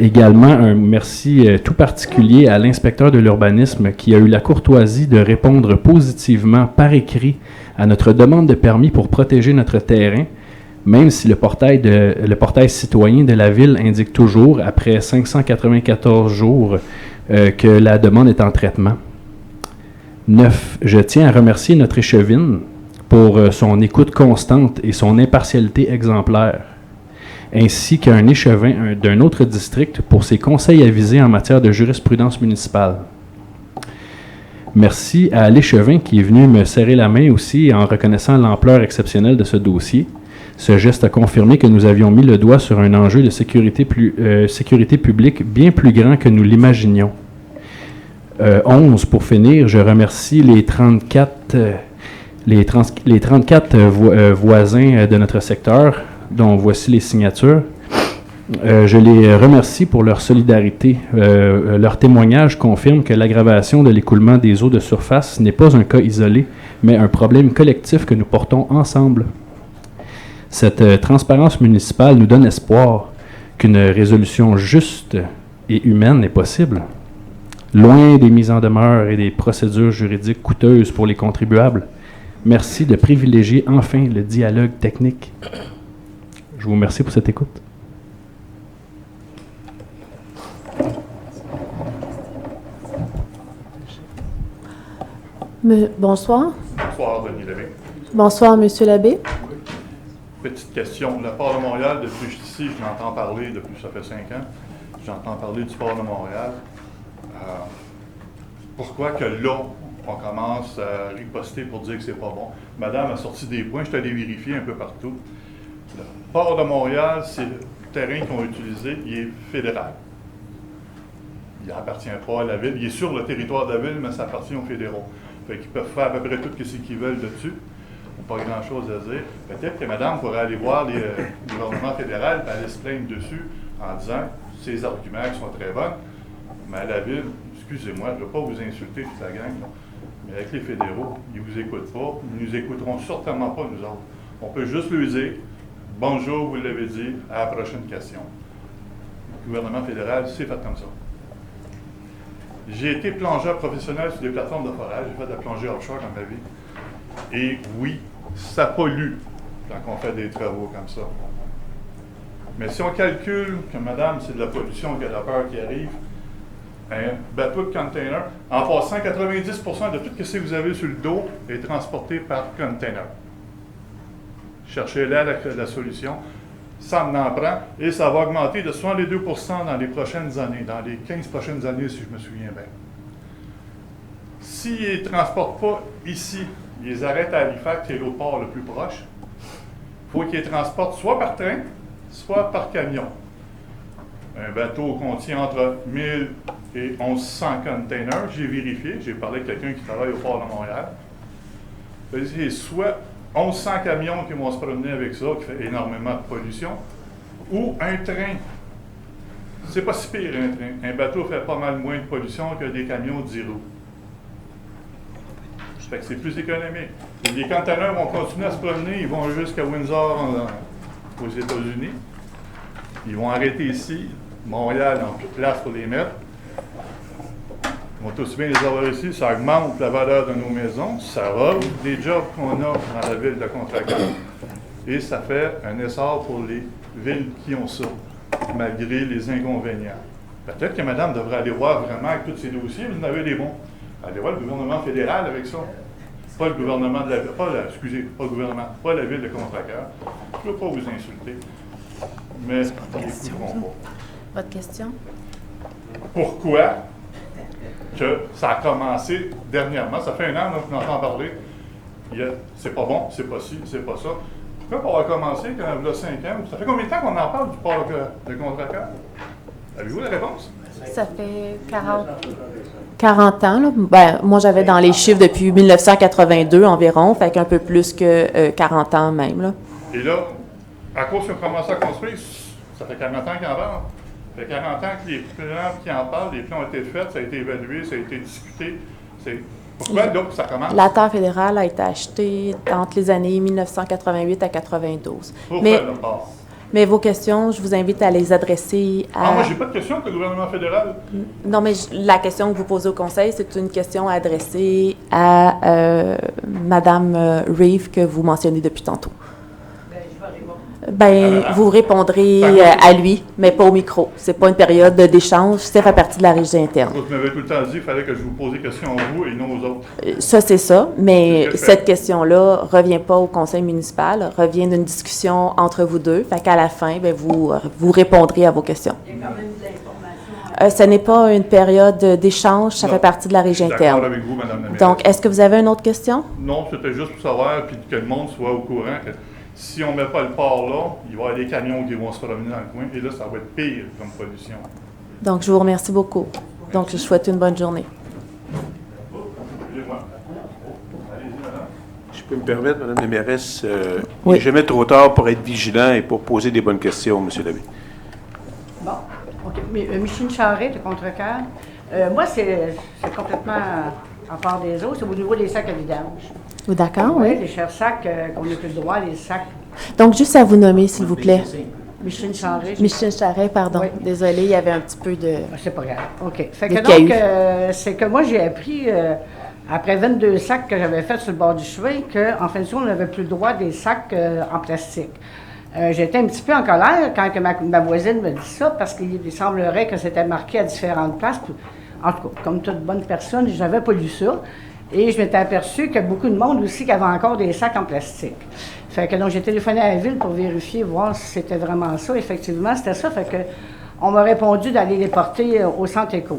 Également, un merci tout particulier à l'inspecteur de l'urbanisme qui a eu la courtoisie de répondre positivement par écrit à notre demande de permis pour protéger notre terrain, même si le portail citoyen de la Ville indique toujours, après 594 jours, que la demande est en traitement. 9. Je tiens à remercier notre échevine pour son écoute constante et son impartialité exemplaire, ainsi qu'un échevin d'un autre district pour ses conseils avisés en matière de jurisprudence municipale. Merci à l'échevin qui est venu me serrer la main aussi en reconnaissant l'ampleur exceptionnelle de ce dossier. Ce geste a confirmé que nous avions mis le doigt sur un enjeu de sécurité publique bien plus grand que nous l'imaginions. 11, pour finir, je remercie les 34 voisins de notre secteur, dont voici les signatures. Je les remercie pour leur solidarité. Leur témoignage confirme que l'aggravation de l'écoulement des eaux de surface n'est pas un cas isolé, mais un problème collectif que nous portons ensemble. Cette transparence municipale nous donne espoir qu'une résolution juste et humaine est possible. Loin des mises en demeure et des procédures juridiques coûteuses pour les contribuables, merci de privilégier enfin le dialogue technique. Je vous remercie pour cette écoute. Bonsoir. Bonsoir, Denis Lévesque. Bonsoir, Monsieur l'abbé. Petite question. Le port de Montréal, depuis que je suis ici, je l'entends parler, depuis ça fait 5 ans, j'entends parler du port de Montréal. Pourquoi que là, on commence à riposter pour dire que c'est pas bon? Madame a sorti des points, je suis allé vérifier un peu partout. Le port de Montréal, c'est le terrain qu'ils ont utilisé, il est fédéral. Il n'appartient pas à la Ville. Il est sur le territoire de la Ville, mais ça appartient aux fédéraux. Fait qu'ils peuvent faire à peu près tout ce qu'ils veulent dessus. Pas grand-chose à dire. Peut-être que madame pourrait aller voir le gouvernement fédéral et aller se plaindre dessus en disant ces arguments qui sont très bons, mais à la Ville, excusez-moi, je ne veux pas vous insulter toute la gang, là, mais avec les fédéraux, ils ne vous écoutent pas, ils ne nous écouteront certainement pas, nous autres. On peut juste lui dire « Bonjour, vous l'avez dit, à la prochaine question ». Le gouvernement fédéral, c'est fait comme ça. J'ai été plongeur professionnel sur des plateformes de forage, j'ai fait de la plongée offshore dans ma vie. Et oui, ça pollue quand on fait des travaux comme ça. Mais si on calcule que, madame, c'est de la pollution, qu'il y a de la peur qui arrive, un bateau de container, en passant 90% de tout ce que vous avez sur le dos est transporté par container. Cherchez là la solution. Ça en prend et ça va augmenter de 62% dans les prochaines années, dans les 15 prochaines années, si je me souviens bien. S'ils ne les transportent pas ici, ils les arrêtent à Halifax, qui est l'autre port le plus proche, il faut qu'ils les transportent soit par train, soit par camion. Un bateau contient entre 1000 et 1100 containers. J'ai vérifié, j'ai parlé avec quelqu'un qui travaille au port de Montréal. C'est soit 1100 camions qui vont se promener avec ça, qui fait énormément de pollution, ou un train. C'est pas si pire, un train. Un bateau fait pas mal moins de pollution que des camions de 10 roues. Fait que c'est plus économique. Et les containers vont continuer à se promener, ils vont jusqu'à Windsor, aux États-Unis. Ils vont arrêter ici, Montréal, en toute place pour les mettre. Ils vont tous bien les avoir ici, ça augmente la valeur de nos maisons, ça roule des jobs qu'on a dans la ville de Contrecœur. Et ça fait un essor pour les villes qui ont ça, malgré les inconvénients. Peut-être que madame devrait aller voir vraiment avec tous ces dossiers, vous en avez des bons. Allez voir le gouvernement fédéral avec ça. Pas le gouvernement de la ville, pas la ville de Contrecœur. Je ne veux pas vous insulter, mais ils n'écouteront pas. Votre question? Pourquoi que ça a commencé dernièrement. Ça fait 1 an que j'en entends parler. C'est pas bon, c'est pas ci, c'est pas ça. Pourquoi on a commencé quand il y a 5 ans? Ça fait combien de temps qu'on en parle du port de contre-cadre? Avez-vous la réponse? Ça fait 40 ans. Là. Ben, moi, j'avais dans les chiffres depuis 1982 environ, fait qu'un peu plus que 40 ans même. Là. Et là, à cause qu'on a commencé à construire, ça fait 40 ans qu'ils en parlent. Ça fait 40 ans que les plans qui en parlent, les plans ont été faits, ça a été évalué, ça a été discuté. Pourquoi donc ça commence? La terre fédérale a été achetée entre les années 1988 à 92. Pour faire le port. Mais vos questions, je vous invite à les adresser à... moi, j'ai pas de questions pour le gouvernement fédéral. Non, mais la question que vous posez au Conseil, c'est une question adressée à Mme Reeve que vous mentionnez depuis tantôt. Vous répondrez à lui, mais pas au micro. C'est pas une période d'échange, ça fait partie de la régie interne. Vous m'avez tout le temps dit qu'il fallait que je vous pose des questions à vous et non aux autres. Ça, c'est ça, mais cette question-là ne revient pas au conseil municipal, revient d'une discussion entre vous deux. Fait qu'à la fin, vous répondrez à vos questions. Il y a quand même de l'information. Ce n'est pas une période d'échange, ça fait partie de la régie interne. D'accord avec vous, Mme la mairesse. Donc, est-ce que vous avez une autre question? Non, c'était juste pour savoir, puis que le monde soit au courant que si on ne met pas le port là, il va y avoir des camions qui vont se promener dans le coin, et là, ça va être pire comme pollution. Donc, je vous remercie beaucoup. Donc, je souhaite une bonne journée. Je peux me permettre, Mme la mairesse, il n'est jamais trop tard pour être vigilant et pour poser des bonnes questions, M. Labbé. Bon, OK. Micheline Charret de Contrecoeur. Moi, c'est complètement à part des autres, c'est au niveau des sacs à vidange. D'accord, oui. Les chers sacs qu'on n'a plus le droit, les sacs. Donc, juste à vous nommer, s'il vous plaît. Micheline Charret. Micheline Charret, pardon. Oui. Désolée, il y avait un petit peu de... C'est pas grave. OK. Fait que donc, c'est que moi, j'ai appris, après 22 sacs que j'avais faits sur le bord du chemin, qu'en fin de compte, on n'avait plus le droit des sacs en plastique. J'étais un petit peu en colère quand que ma voisine me dit ça, parce qu'il semblerait que c'était marqué à différentes places. En tout cas, comme toute bonne personne, je n'avais pas lu ça. Et je m'étais aperçu qu'il y a beaucoup de monde aussi qui avait encore des sacs en plastique. Fait que donc, j'ai téléphoné à la ville pour vérifier, voir si c'était vraiment ça. Effectivement, c'était ça. Fait que on m'a répondu d'aller les porter au centre éco.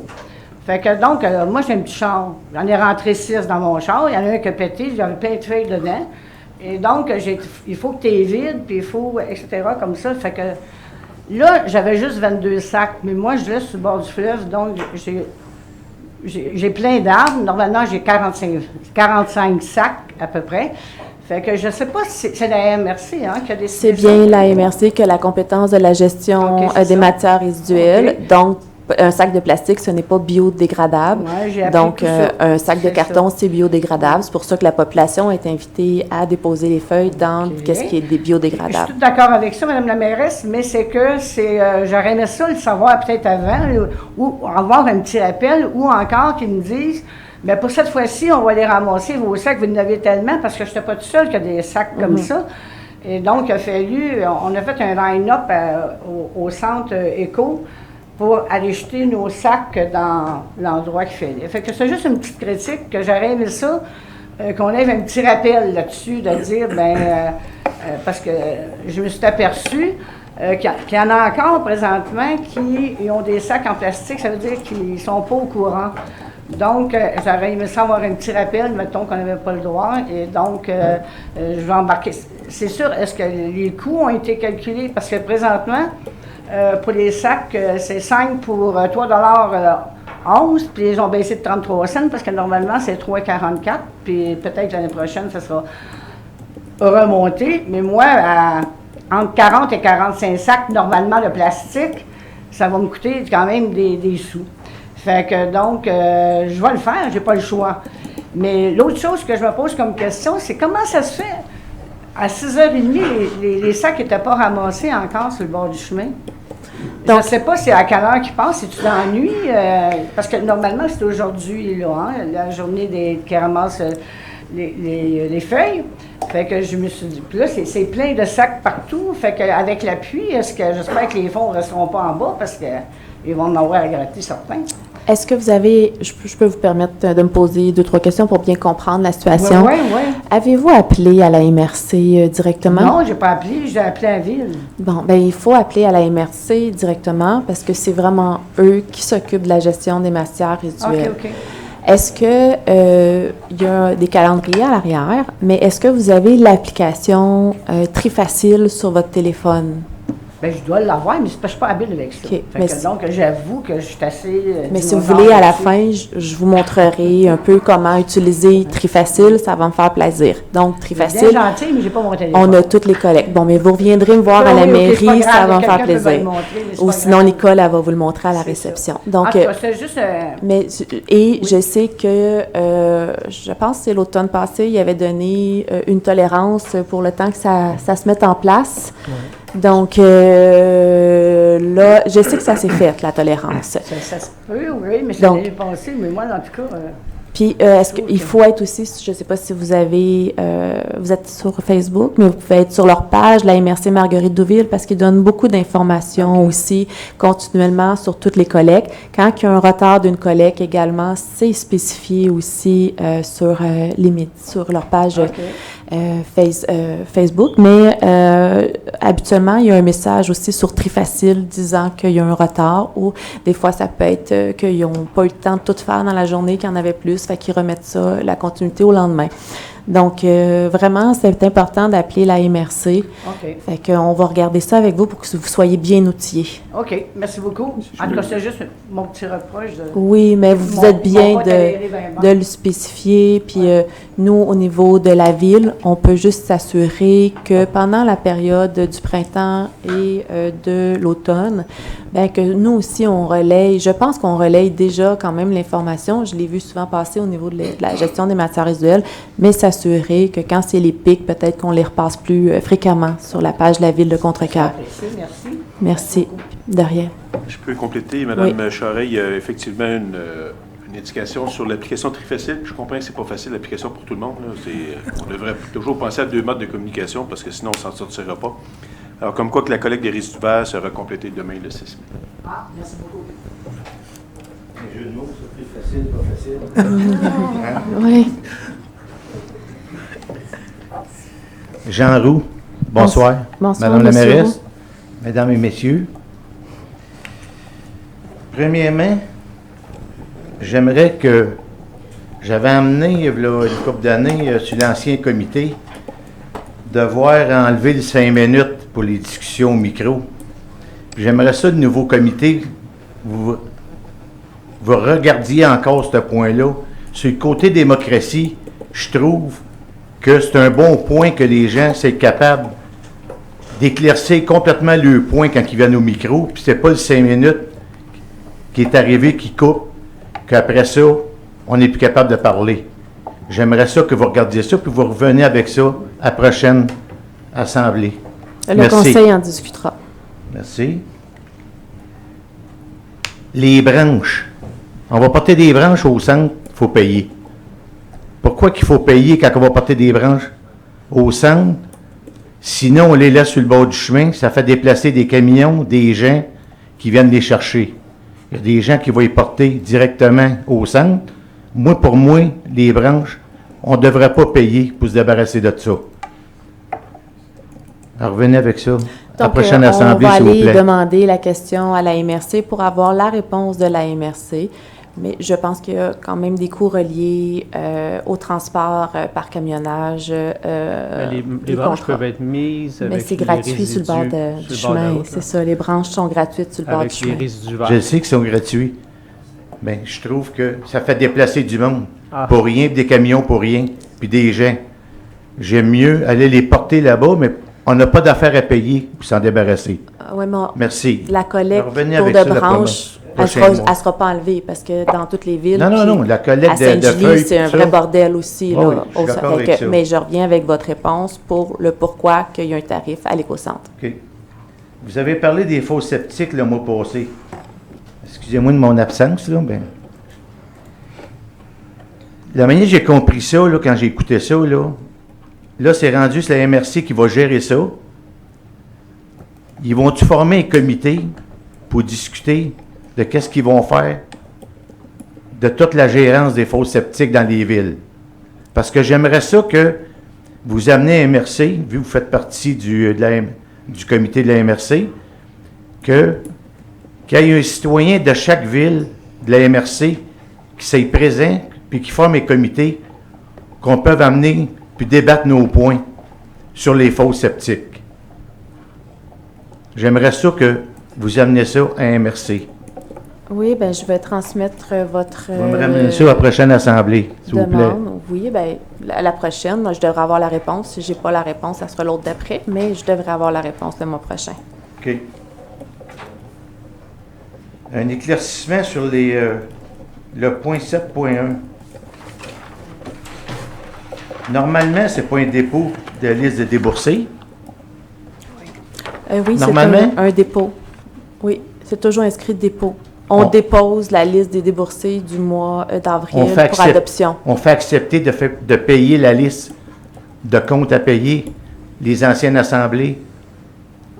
Fait que donc, moi, j'ai un petit char. J'en ai rentré 6 dans mon char. Il y en a un qui a pété, j'avais plein de feuilles dedans. Et donc, il faut que tu es vide, puis il faut, etc., comme ça. Fait que là, j'avais juste 22 sacs. Mais moi, je laisse sur le bord du fleuve, donc j'ai plein d'arbres. Normalement, j'ai 45 sacs à peu près. Fait que je ne sais pas si c'est la MRC qui a décidé. C'est bien la MRC qui a la compétence de la gestion des matières résiduelles. Donc, un sac de plastique, ce n'est pas biodégradable. Ouais, donc, un sac de carton, c'est biodégradable. C'est pour ça que la population est invitée à déposer les feuilles dans ce qui est biodégradable. Je suis tout d'accord avec ça, Mme la mairesse, mais c'est que j'aurais aimé ça le savoir peut-être avant, ou avoir un petit rappel, ou encore qu'ils me disent, mais pour cette fois-ci, on va les ramasser, vos sacs, vous en avez tellement, parce que je n'étais pas tout seul qui a des sacs comme ça. Et donc, on a fait un line-up au centre éco, pour aller jeter nos sacs dans l'endroit qu'il fallait. Fait que c'est juste une petite critique que j'aurais aimé ça, qu'on ait un petit rappel là-dessus, de dire, parce que je me suis aperçue qu'il y en a encore présentement qui ont des sacs en plastique, ça veut dire qu'ils ne sont pas au courant. Donc, j'aurais aimé ça avoir un petit rappel, mettons qu'on n'avait pas le droit, et donc, je vais embarquer. C'est sûr, est-ce que les coûts ont été calculés? Parce que présentement, pour les sacs, c'est 5 pour 3,11 $, puis ils ont baissé de 33 cents parce que normalement, c'est 3,44 $, puis peut-être l'année prochaine, ça sera remonté. Mais moi, entre 40 et 45 sacs, normalement, de plastique, ça va me coûter quand même des sous. Fait que donc, je vais le faire, j'ai pas le choix. Mais l'autre chose que je me pose comme question, c'est comment ça se fait? À 6h30, les sacs n'étaient pas ramassés encore sur le bord du chemin. Donc, je ne sais pas c'est à quelle heure qu'ils passent, si tu t'ennuies, parce que normalement, c'est aujourd'hui, là, la journée qui ramasse les feuilles. Fait que je me suis dit, puis là, c'est plein de sacs partout. Fait qu'avec la pluie, j'espère que les fonds ne resteront pas en bas, parce qu'ils vont en avoir à gratter certains. Est-ce que vous avez, je peux vous permettre de me poser 2-3 questions pour bien comprendre la situation? Oui. Avez-vous appelé à la MRC directement? Non, j'ai pas appelé, j'ai appelé à la ville. Bon, bien, il faut appeler à la MRC directement parce que c'est vraiment eux qui s'occupent de la gestion des matières résiduelles. OK. Est-ce que il y a des calendriers à l'arrière, mais est-ce que vous avez l'application Trifacile sur votre téléphone? Bien, je dois l'avoir, mais c'est parce que je suis pas habile avec ça. OK, Donc, j'avoue que je suis assez... mais si vous voulez, à la fin, je vous montrerai un peu comment utiliser Trifacile. Ça va me faire plaisir. Donc, Trifacile, C'est bien gentil, mais j'ai pas mon téléphone. on a toutes les collectes. Bon, mais vous reviendrez me voir à la mairie, ça va me faire plaisir. Ou sinon, Nicole, elle va vous le montrer à la réception. Donc, c'est juste... et je sais que, je pense que c'est l'automne passé, il avait donné une tolérance pour le temps que ça se mette en place. Ouais. Donc, là, je sais que ça s'est fait, la tolérance. Ça se peut, oui, mais c'est l'année passée, mais moi, en tout cas... Puis, est-ce qu'il faut être aussi, je ne sais pas si vous avez, vous êtes sur Facebook, mais vous pouvez être sur leur page, la MRC Marguerite Douville, parce qu'ils donnent beaucoup d'informations aussi continuellement sur toutes les collectes. Quand il y a un retard d'une collecte également, c'est spécifié aussi sur leur page Facebook. Mais habituellement, il y a un message aussi sur Trifacile disant qu'il y a un retard ou des fois, ça peut être qu'ils n'ont pas eu le temps de tout faire dans la journée, qu'il y en avait plus, fait qu'ils remettent ça, la continuité au lendemain. Donc, vraiment, c'est important d'appeler la MRC. OK. Fait qu'on va regarder ça avec vous pour que vous soyez bien outillés. OK, merci beaucoup. En tout cas, c'est juste mon petit reproche. Oui, mais vous êtes bien de le spécifier. Puis nous, au niveau de la ville, on peut juste s'assurer que pendant la période du printemps et de l'automne, bien que nous aussi, on relaye. Je pense qu'on relaye déjà quand même l'information. Je l'ai vu souvent passer au niveau de la gestion des matières résiduelles, mais s'assurer que quand c'est les pics, peut-être qu'on les repasse plus fréquemment sur la page de la ville de Contrecœur. Merci. Merci. De rien. Je peux compléter, Mme Charest, il y a effectivement une indication sur l'application Trifacile. Je comprends que c'est pas facile, l'application pour tout le monde. Là. On devrait toujours penser à 2 modes de communication parce que sinon, on s'en sortira pas. Alors, comme quoi que la collecte des résidus verts sera complétée demain le 6 mai. Ah, merci beaucoup. Un jeu de mots, c'est plus facile, pas facile. Oui. Jean Roux, bonsoir. Bonsoir, Madame la Monsieur mairesse, Roux. Mesdames et Messieurs. Premièrement, j'aimerais que j'avais amené, il y a une couple d'années, sur l'ancien comité, devoir enlever les 5 minutes pour les discussions au micro. J'aimerais ça, le nouveau comité, vous regardiez encore ce point-là. Sur le côté démocratie, je trouve que c'est un bon point que les gens soient capables d'éclaircir complètement le point quand ils viennent au micro, puis c'est pas le 5 minutes qui est arrivé, qui coupe, qu'après ça, on n'est plus capable de parler. J'aimerais ça que vous regardiez ça, puis vous revenez avec ça à la prochaine assemblée. Le conseil en discutera. Merci. Les branches. On va porter des branches au centre, il faut payer. Pourquoi qu'il faut payer quand on va porter des branches au centre? Sinon, on les laisse sur le bord du chemin, ça fait déplacer des camions, des gens qui viennent les chercher. Il y a des gens qui vont les porter directement au centre. Moi, pour moi, les branches, on ne devrait pas payer pour se débarrasser de ça. Alors, revenez avec ça. À la prochaine assemblée, s'il vous plaît. On va aller demander la question à la MRC pour avoir la réponse de la MRC. Mais je pense qu'il y a quand même des coûts reliés au transport par camionnage. Les branches peuvent être mises avec. Mais c'est gratuit sur le bord du chemin. C'est ça, les branches sont gratuites sur le bord du chemin. Avec les résidus verts. Je sais qu'ils sont gratuits. Bien, je trouve que ça fait déplacer du monde. Pour rien, puis des camions pour rien, puis des gens. J'aime mieux aller les porter là-bas, mais on n'a pas d'affaires à payer pour s'en débarrasser. Ouais, mais merci. La collecte pour de branches. Elle ne sera pas enlevée parce que dans toutes les villes. Non, la collecte de feuilles. C'est un vrai bordel aussi. Oui, là, je suis d'accord avec ça. Mais je reviens avec votre réponse pour le pourquoi qu'il y a un tarif à l'éco-centre. OK. Vous avez parlé des faux sceptiques le mois passé. Excusez-moi de mon absence, là. Ben. La manière dont j'ai compris ça, là, quand j'ai écouté ça, là, c'est rendu, c'est la MRC qui va gérer ça. Ils vont-tu former un comité pour discuter de qu'est-ce qu'ils vont faire de toute la gérance des fosses septiques dans les villes. Parce que j'aimerais ça que vous amenez à MRC, vu que vous faites partie du comité de la MRC, qu'il y ait un citoyen de chaque ville de la MRC qui soit présent puis qui forme un comité qu'on peut amener puis débattre nos points sur les fosses septiques. J'aimerais ça que vous amenez ça à MRC. Oui, bien, je vais transmettre votre Vous me ramenez ça à la prochaine assemblée, s'il vous plaît. Oui, bien, à la prochaine, je devrais avoir la réponse. Si je n'ai pas la réponse, ça sera l'autre d'après, mais je devrais avoir la réponse le mois prochain. OK. Un éclaircissement sur le point 7.1. Normalement, ce n'est pas un dépôt de liste de déboursés. Oui, c'est un dépôt. Oui, c'est toujours inscrit dépôt. On dépose la liste des déboursés du mois d'avril pour adoption. On fait accepter de payer la liste de comptes à payer, les anciennes assemblées.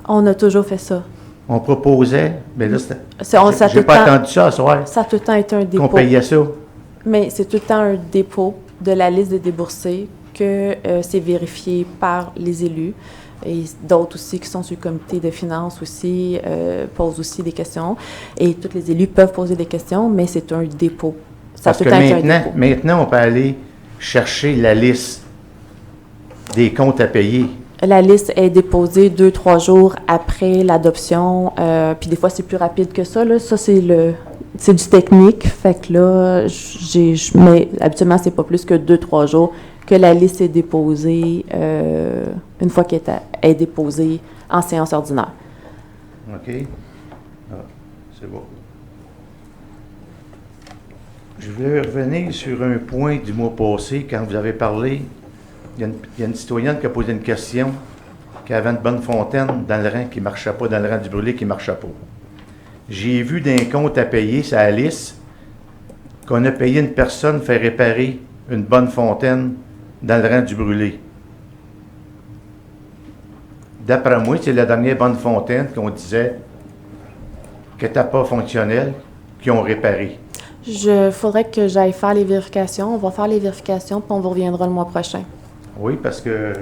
On a toujours fait ça. On proposait, mais là, j'ai pas entendu ça ce soir. Ça a tout le temps été un dépôt. Qu'on payait ça. Mais c'est tout le temps un dépôt de la liste des déboursés que c'est vérifié par les élus. Et d'autres aussi qui sont sur le comité de finances aussi posent aussi des questions. Et tous les élus peuvent poser des questions, mais c'est un dépôt. Ça Parce que maintenant, on peut aller chercher la liste des comptes à payer. La liste est déposée 2-3 jours après l'adoption. Puis des fois, c'est plus rapide que ça. Là. Ça, c'est du technique. Fait que là, mais habituellement, c'est pas plus que 2-3 jours que la liste est déposée une fois qu'elle est déposée en séance ordinaire. OK. Ah, c'est bon. Je voulais revenir sur un point du mois passé, quand vous avez parlé. Il y a une citoyenne qui a posé une question, qui avait une bonne fontaine dans le rang qui ne marchait pas, dans le rang du brûlé qui ne marchait pas. J'ai vu d'un compte à payer, c'est à liste, qu'on a payé une personne faire réparer une bonne fontaine dans le rang du brûlé. D'après moi, c'est la dernière bonne fontaine qu'on disait qu'elle n'était pas fonctionnelle, qu'ils ont réparé. Il faudrait que j'aille faire les vérifications. On va faire les vérifications, puis on vous reviendra le mois prochain. Oui, parce que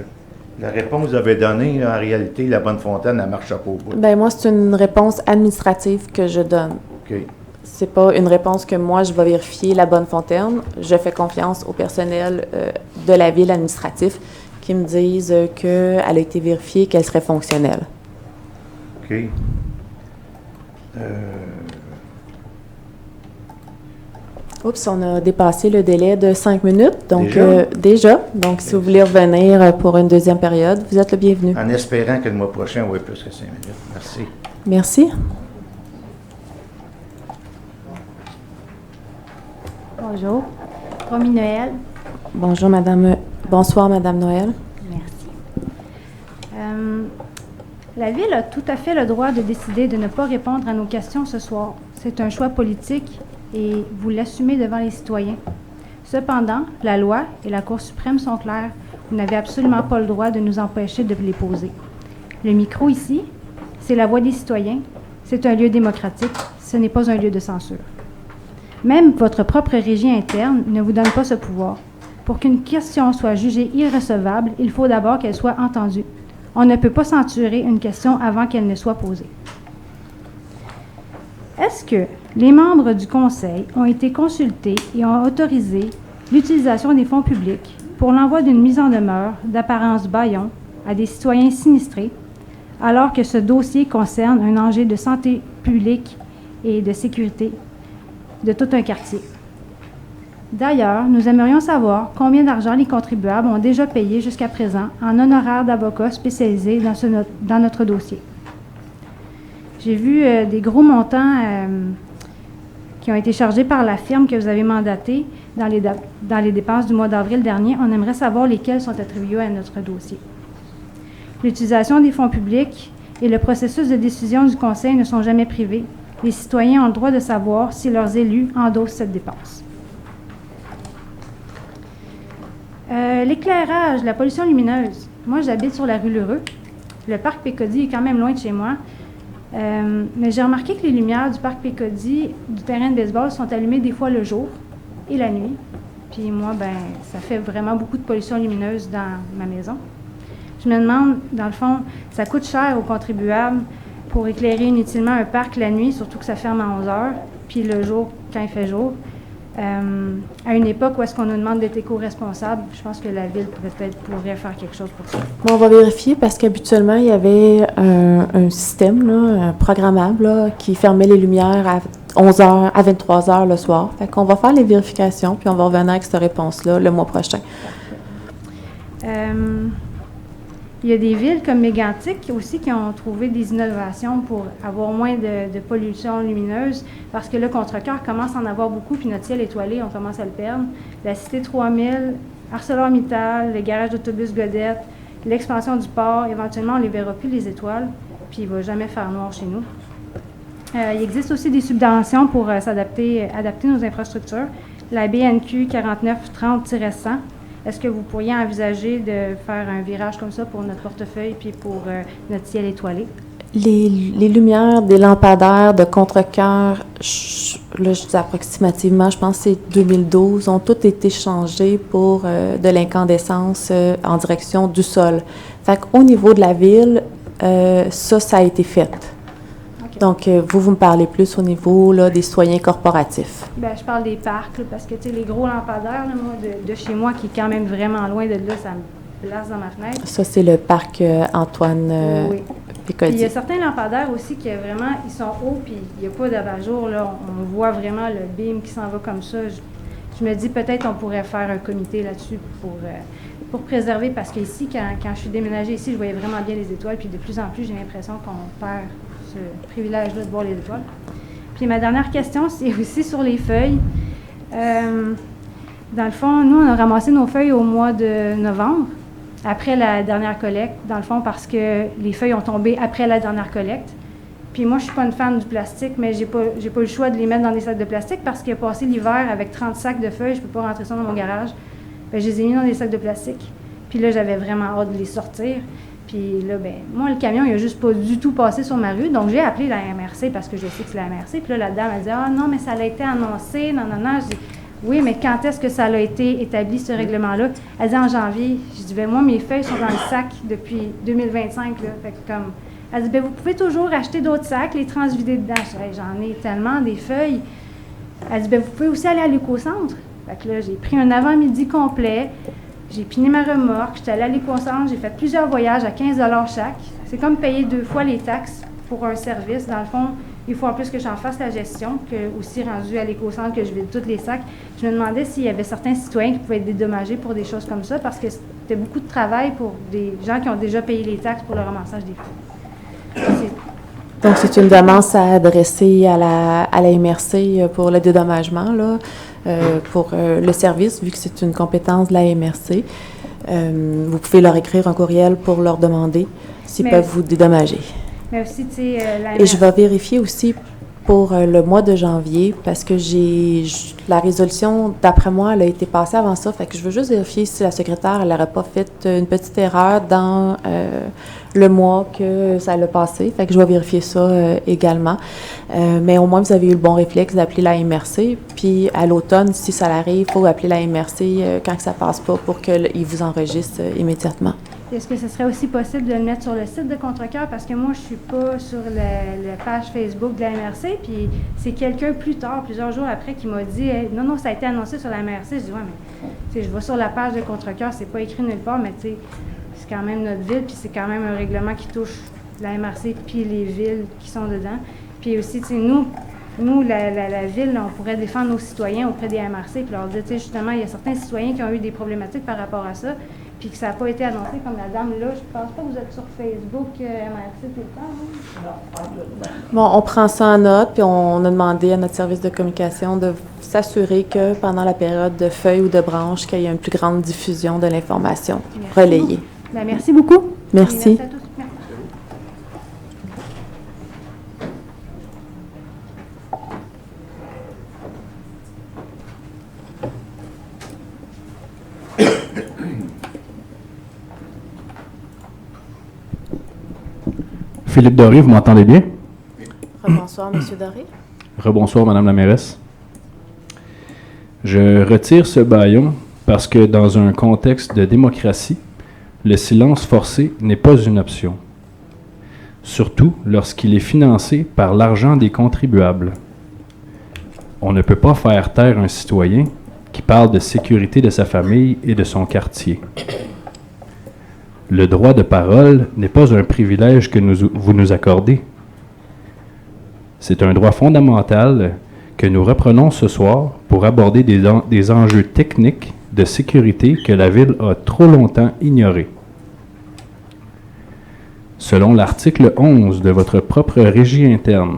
la réponse que vous avez donnée, en réalité, la bonne fontaine, elle ne marche pas. Bien, moi, c'est une réponse administrative que je donne. OK. C'est pas une réponse que moi, je vais vérifier la bonne fontaine. Je fais confiance au personnel de la ville administrative qui me disent qu'elle a été vérifiée, qu'elle serait fonctionnelle. OK. Oups, on a dépassé le délai de 5 minutes. Donc, déjà. Donc, si vous voulez revenir pour une deuxième période, vous êtes le bienvenu. En espérant que le mois prochain, on va plus que 5 minutes. Merci. Merci. Bonjour. Romy Noël. Bonjour, Madame. Bonsoir, Madame Noël. Merci. La Ville a tout à fait le droit de décider de ne pas répondre à nos questions ce soir. C'est un choix politique et vous l'assumez devant les citoyens. Cependant, la loi et la Cour suprême sont claires. Vous n'avez absolument pas le droit de nous empêcher de les poser. Le micro ici, c'est la voix des citoyens. C'est un lieu démocratique. Ce n'est pas un lieu de censure. Même votre propre régie interne ne vous donne pas ce pouvoir. Pour qu'une question soit jugée irrecevable, il faut d'abord qu'elle soit entendue. On ne peut pas censurer une question avant qu'elle ne soit posée. Est-ce que les membres du Conseil ont été consultés et ont autorisé l'utilisation des fonds publics pour l'envoi d'une mise en demeure d'apparence bâillon à des citoyens sinistrés, alors que ce dossier concerne un enjeu de santé publique et de sécurité de tout un quartier? D'ailleurs, nous aimerions savoir combien d'argent les contribuables ont déjà payé jusqu'à présent en honoraires d'avocats spécialisés dans notre dossier. J'ai vu des gros montants qui ont été chargés par la firme que vous avez mandatée dans les dépenses du mois d'avril dernier. On aimerait savoir lesquels sont attribués à notre dossier. L'utilisation des fonds publics et le processus de décision du Conseil ne sont jamais privés. Les citoyens ont le droit de savoir si leurs élus endossent cette dépense. L'éclairage, la pollution lumineuse. Moi, j'habite sur la rue Lheureux. Le parc Pécody est quand même loin de chez moi. Mais j'ai remarqué que les lumières du parc Pécody, du terrain de baseball, sont allumées des fois le jour, et la nuit. Puis moi, ça fait vraiment beaucoup de pollution lumineuse dans ma maison. Je me demande, dans le fond, ça coûte cher aux contribuables pour éclairer inutilement un parc la nuit, surtout que ça ferme à 11 heures, puis le jour, quand il fait jour. À une époque où est-ce qu'on nous demande d'être éco-responsable, je pense que la ville pourrait faire quelque chose pour ça. Bon, on va vérifier parce qu'habituellement, il y avait un système là, programmable là, qui fermait les lumières à 11h à 23h le soir. Fait qu'on va faire les vérifications puis on va revenir avec cette réponse-là le mois prochain. Il y a des villes comme Mégantic aussi qui ont trouvé des innovations pour avoir moins de pollution lumineuse parce que le Contrecœur commence à en avoir beaucoup puis notre ciel étoilé, on commence à le perdre. La Cité 3000, ArcelorMittal, le garage d'autobus Godette, l'expansion du port, éventuellement on ne les verra plus les étoiles puis il ne va jamais faire noir chez nous. Il existe aussi des subventions pour adapter nos infrastructures. La BNQ 4930-100. Est-ce que vous pourriez envisager de faire un virage comme ça pour notre portefeuille puis pour notre ciel étoilé? Les lumières des lampadaires de Contrecœur, là je dis approximativement, je pense que c'est 2012, ont toutes été changées pour de l'incandescence en direction du sol. Fait qu'au niveau de la ville, ça a été fait. Okay. Donc, vous me parlez plus au niveau là, des citoyens corporatifs. Bien, je parle des parcs, là, parce que, tu sais, les gros lampadaires, là, moi, de chez moi, qui est quand même vraiment loin de là, ça me place dans ma fenêtre. Ça, c'est le parc Antoine oui. Pécodier. Puis il y a certains lampadaires aussi qui, vraiment, ils sont hauts, puis il n'y a pas d'abat-jour, là. On voit vraiment le beam qui s'en va comme ça. Je me dis, peut-être on pourrait faire un comité là-dessus pour préserver, parce qu'ici, quand je suis déménagée ici, je voyais vraiment bien les étoiles, puis de plus en plus, j'ai l'impression qu'on perd ce privilège-là de voir les étoiles. Puis ma dernière question, c'est aussi sur les feuilles. Dans le fond, nous, on a ramassé nos feuilles au mois de novembre, après la dernière collecte, dans le fond, parce que les feuilles ont tombé après la dernière collecte. Puis moi, je suis pas une fan du plastique, mais j'ai pas le choix de les mettre dans des sacs de plastique parce qu'il a passé l'hiver avec 30 sacs de feuilles, je peux pas rentrer ça dans mon garage. Bien, je les ai mis dans des sacs de plastique. Puis là, j'avais vraiment hâte de les sortir. Puis là, moi, le camion, il n'a juste pas du tout passé sur ma rue. Donc, j'ai appelé la MRC parce que je sais que c'est la MRC. Puis là, la dame, elle dit « Ah non, mais ça a été annoncé, non. » Je dis « Oui, mais quand est-ce que ça a été établi, ce règlement-là? » Elle dit « En janvier. » Je dis « Moi, mes feuilles sont dans le sac depuis 2025. » Là. Fait que comme... Elle dit « Vous pouvez toujours acheter d'autres sacs, les transvider dedans. » Je dis hey, « J'en ai tellement des feuilles. » Elle dit « Vous pouvez aussi aller à l'éco-centre. » Fait que là, j'ai pris un avant-midi complet. J'ai piné ma remorque, j'étais allée à l'éco-centre, j'ai fait plusieurs voyages à 15 $ chaque. C'est comme payer 2 fois les taxes pour un service. Dans le fond, il faut en plus que j'en fasse la gestion, que aussi rendu à l'éco-centre, que je vide tous les sacs. Je me demandais s'il y avait certains citoyens qui pouvaient être dédommagés pour des choses comme ça, parce que c'était beaucoup de travail pour des gens qui ont déjà payé les taxes pour le ramassage des feuilles. Donc, c'est une demande à adresser à la MRC pour le dédommagement, là. Pour le service, vu que c'est une compétence de la MRC. Vous pouvez leur écrire un courriel pour leur demander s'ils peuvent vous dédommager. Mais aussi, tu sais, la MRC... Et je vais vérifier aussi pour le mois de janvier, parce que la résolution, d'après moi, elle a été passée avant ça, fait que je veux juste vérifier si la secrétaire, elle n'aurait pas fait une petite erreur dans le mois que ça l'a passé, fait que je vais vérifier ça également. Mais au moins, vous avez eu le bon réflexe d'appeler la MRC, puis à l'automne, si ça arrive, il faut appeler la MRC quand ça passe pas pour qu'ils vous enregistrent immédiatement. Est-ce que ce serait aussi possible de le mettre sur le site de Contrecœur? Parce que moi, je ne suis pas sur la page Facebook de la MRC, puis c'est quelqu'un plus tard, plusieurs jours après, qui m'a dit hey, « Non, ça a été annoncé sur la MRC. » Je dis « Ouais, mais je vais sur la page de Contrecœur, c'est pas écrit nulle part, mais tu sais, c'est quand même notre ville, puis c'est quand même un règlement qui touche la MRC puis les villes qui sont dedans. Puis aussi, tu sais, nous, la ville, là, on pourrait défendre nos citoyens auprès des MRC, puis leur dire, tu sais, justement, il y a certains citoyens qui ont eu des problématiques par rapport à ça, puis que ça n'a pas été annoncé, comme la dame là. Je pense pas que vous êtes sur Facebook MRC tout le temps, hein? Bon, on prend ça en note, puis on a demandé à notre service de communication de s'assurer que pendant la période de feuilles ou de branches, qu'il y ait une plus grande diffusion de l'information relayée. Bien, merci beaucoup. Merci. Merci à tous. Merci. Philippe Doré, vous m'entendez bien? Rebonsoir, M. Doré. Rebonsoir, Mme la mairesse. Je retire ce bâillon parce que dans un contexte de démocratie, le silence forcé n'est pas une option, surtout lorsqu'il est financé par l'argent des contribuables. On ne peut pas faire taire un citoyen qui parle de sécurité de sa famille et de son quartier. Le droit de parole n'est pas un privilège que vous nous accordez. C'est un droit fondamental que nous reprenons ce soir pour aborder des enjeux techniques de sécurité que la Ville a trop longtemps ignorés. Selon l'article 11 de votre propre régie interne,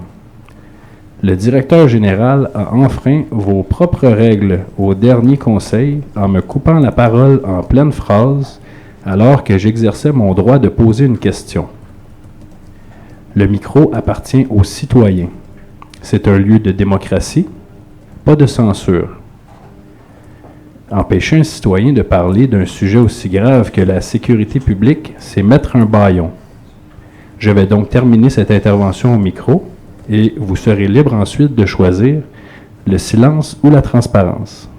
le directeur général a enfreint vos propres règles au dernier conseil en me coupant la parole en pleine phrase alors que j'exerçais mon droit de poser une question. Le micro appartient aux citoyens. C'est un lieu de démocratie, pas de censure. Empêcher un citoyen de parler d'un sujet aussi grave que la sécurité publique, c'est mettre un bâillon. Je vais donc terminer cette intervention au micro et vous serez libre ensuite de choisir le silence ou la transparence.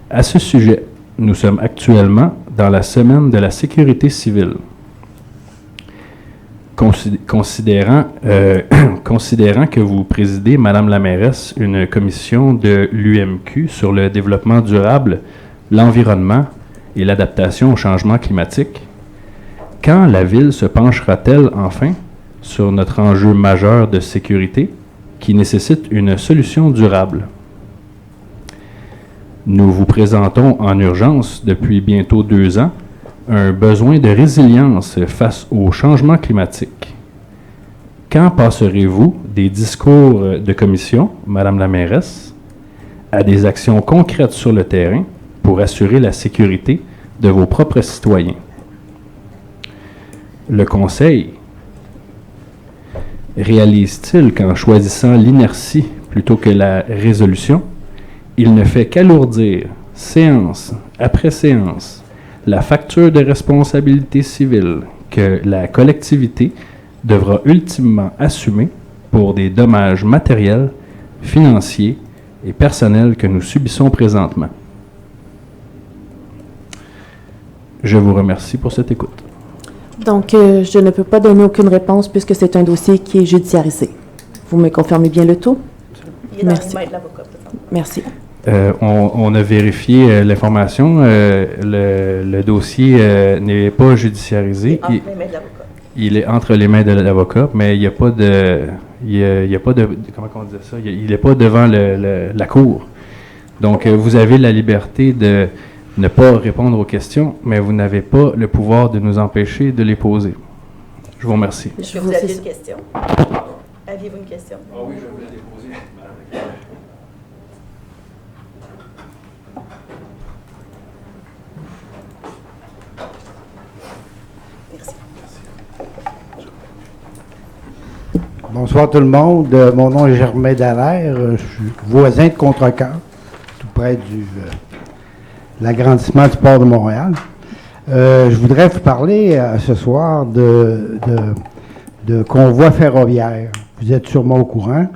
À ce sujet, nous sommes actuellement dans la semaine de la sécurité civile. Considérant que vous présidez, Madame la mairesse, une commission de l'UMQ sur le développement durable, l'environnement et l'adaptation au changement climatique, quand la Ville se penchera-t-elle enfin sur notre enjeu majeur de sécurité qui nécessite une solution durable? Nous vous présentons en urgence depuis bientôt 2 ans un besoin de résilience face au changement climatique. Quand passerez-vous des discours de commission, Madame la mairesse, à des actions concrètes sur le terrain pour assurer la sécurité de vos propres citoyens? Le Conseil réalise-t-il qu'en choisissant l'inertie plutôt que la résolution, il ne fait qu'alourdir, séance après séance, la facture de responsabilité civile que la collectivité devra ultimement assumer pour des dommages matériels, financiers et personnels que nous subissons présentement? Je vous remercie pour cette écoute. Donc, je ne peux pas donner aucune réponse puisque c'est un dossier qui est judiciarisé. Vous me confirmez bien le tout? Merci. Merci. On a vérifié l'information. Le dossier n'est pas judiciarisé. Il est entre les mains de l'avocat, mais il n'y a pas de... comment on dit ça? Il n'est pas devant la cour. Donc, vous avez la liberté de ne pas répondre aux questions, mais vous n'avez pas le pouvoir de nous empêcher de les poser. Je vous remercie. Est-ce que vous aviez une question? Aviez-vous une question? Ah oui, je voulais les poser. Merci. Bonsoir tout le monde. Mon nom est Germain Dallaire. Je suis voisin de Contrecoeur, tout près du l'agrandissement du port de Montréal. Je voudrais vous parler ce soir de convoi ferroviaire. Vous êtes sûrement au courant.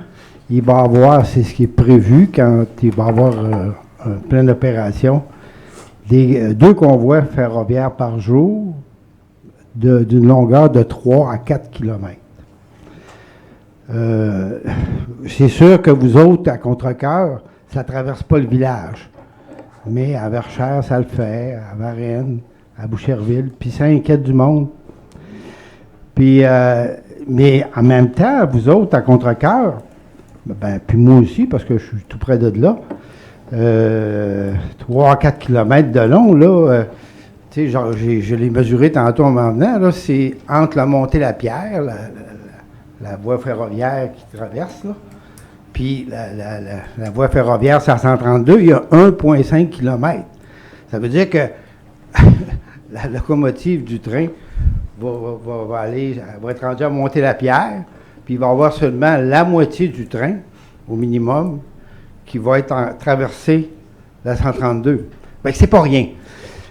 Il va y avoir, c'est ce qui est prévu quand il va y avoir une pleine opération, 2 convois ferroviaires par jour d'une longueur de 3 à 4 kilomètres. C'est sûr que vous autres, à Contrecoeur, ça ne traverse pas le village. Mais à Verchères, ça le fait, à Varennes, à Boucherville, puis ça inquiète du monde. Puis, mais en même temps, vous autres, à Contrecoeur, puis moi aussi, parce que je suis tout près de là, 3 à 4 kilomètres de long, là, tu sais, genre, je l'ai mesuré tantôt en m'en venant, là, c'est entre la Montée-la-Pierre, la voie ferroviaire qui traverse, là, puis la voie ferroviaire, c'est à 132, il y a 1,5 km. Ça veut dire que la locomotive du train va être rendue à Montée-la-Pierre, puis il va y avoir seulement la moitié du train, au minimum, qui va être traversée la 132. Bien, c'est pas rien.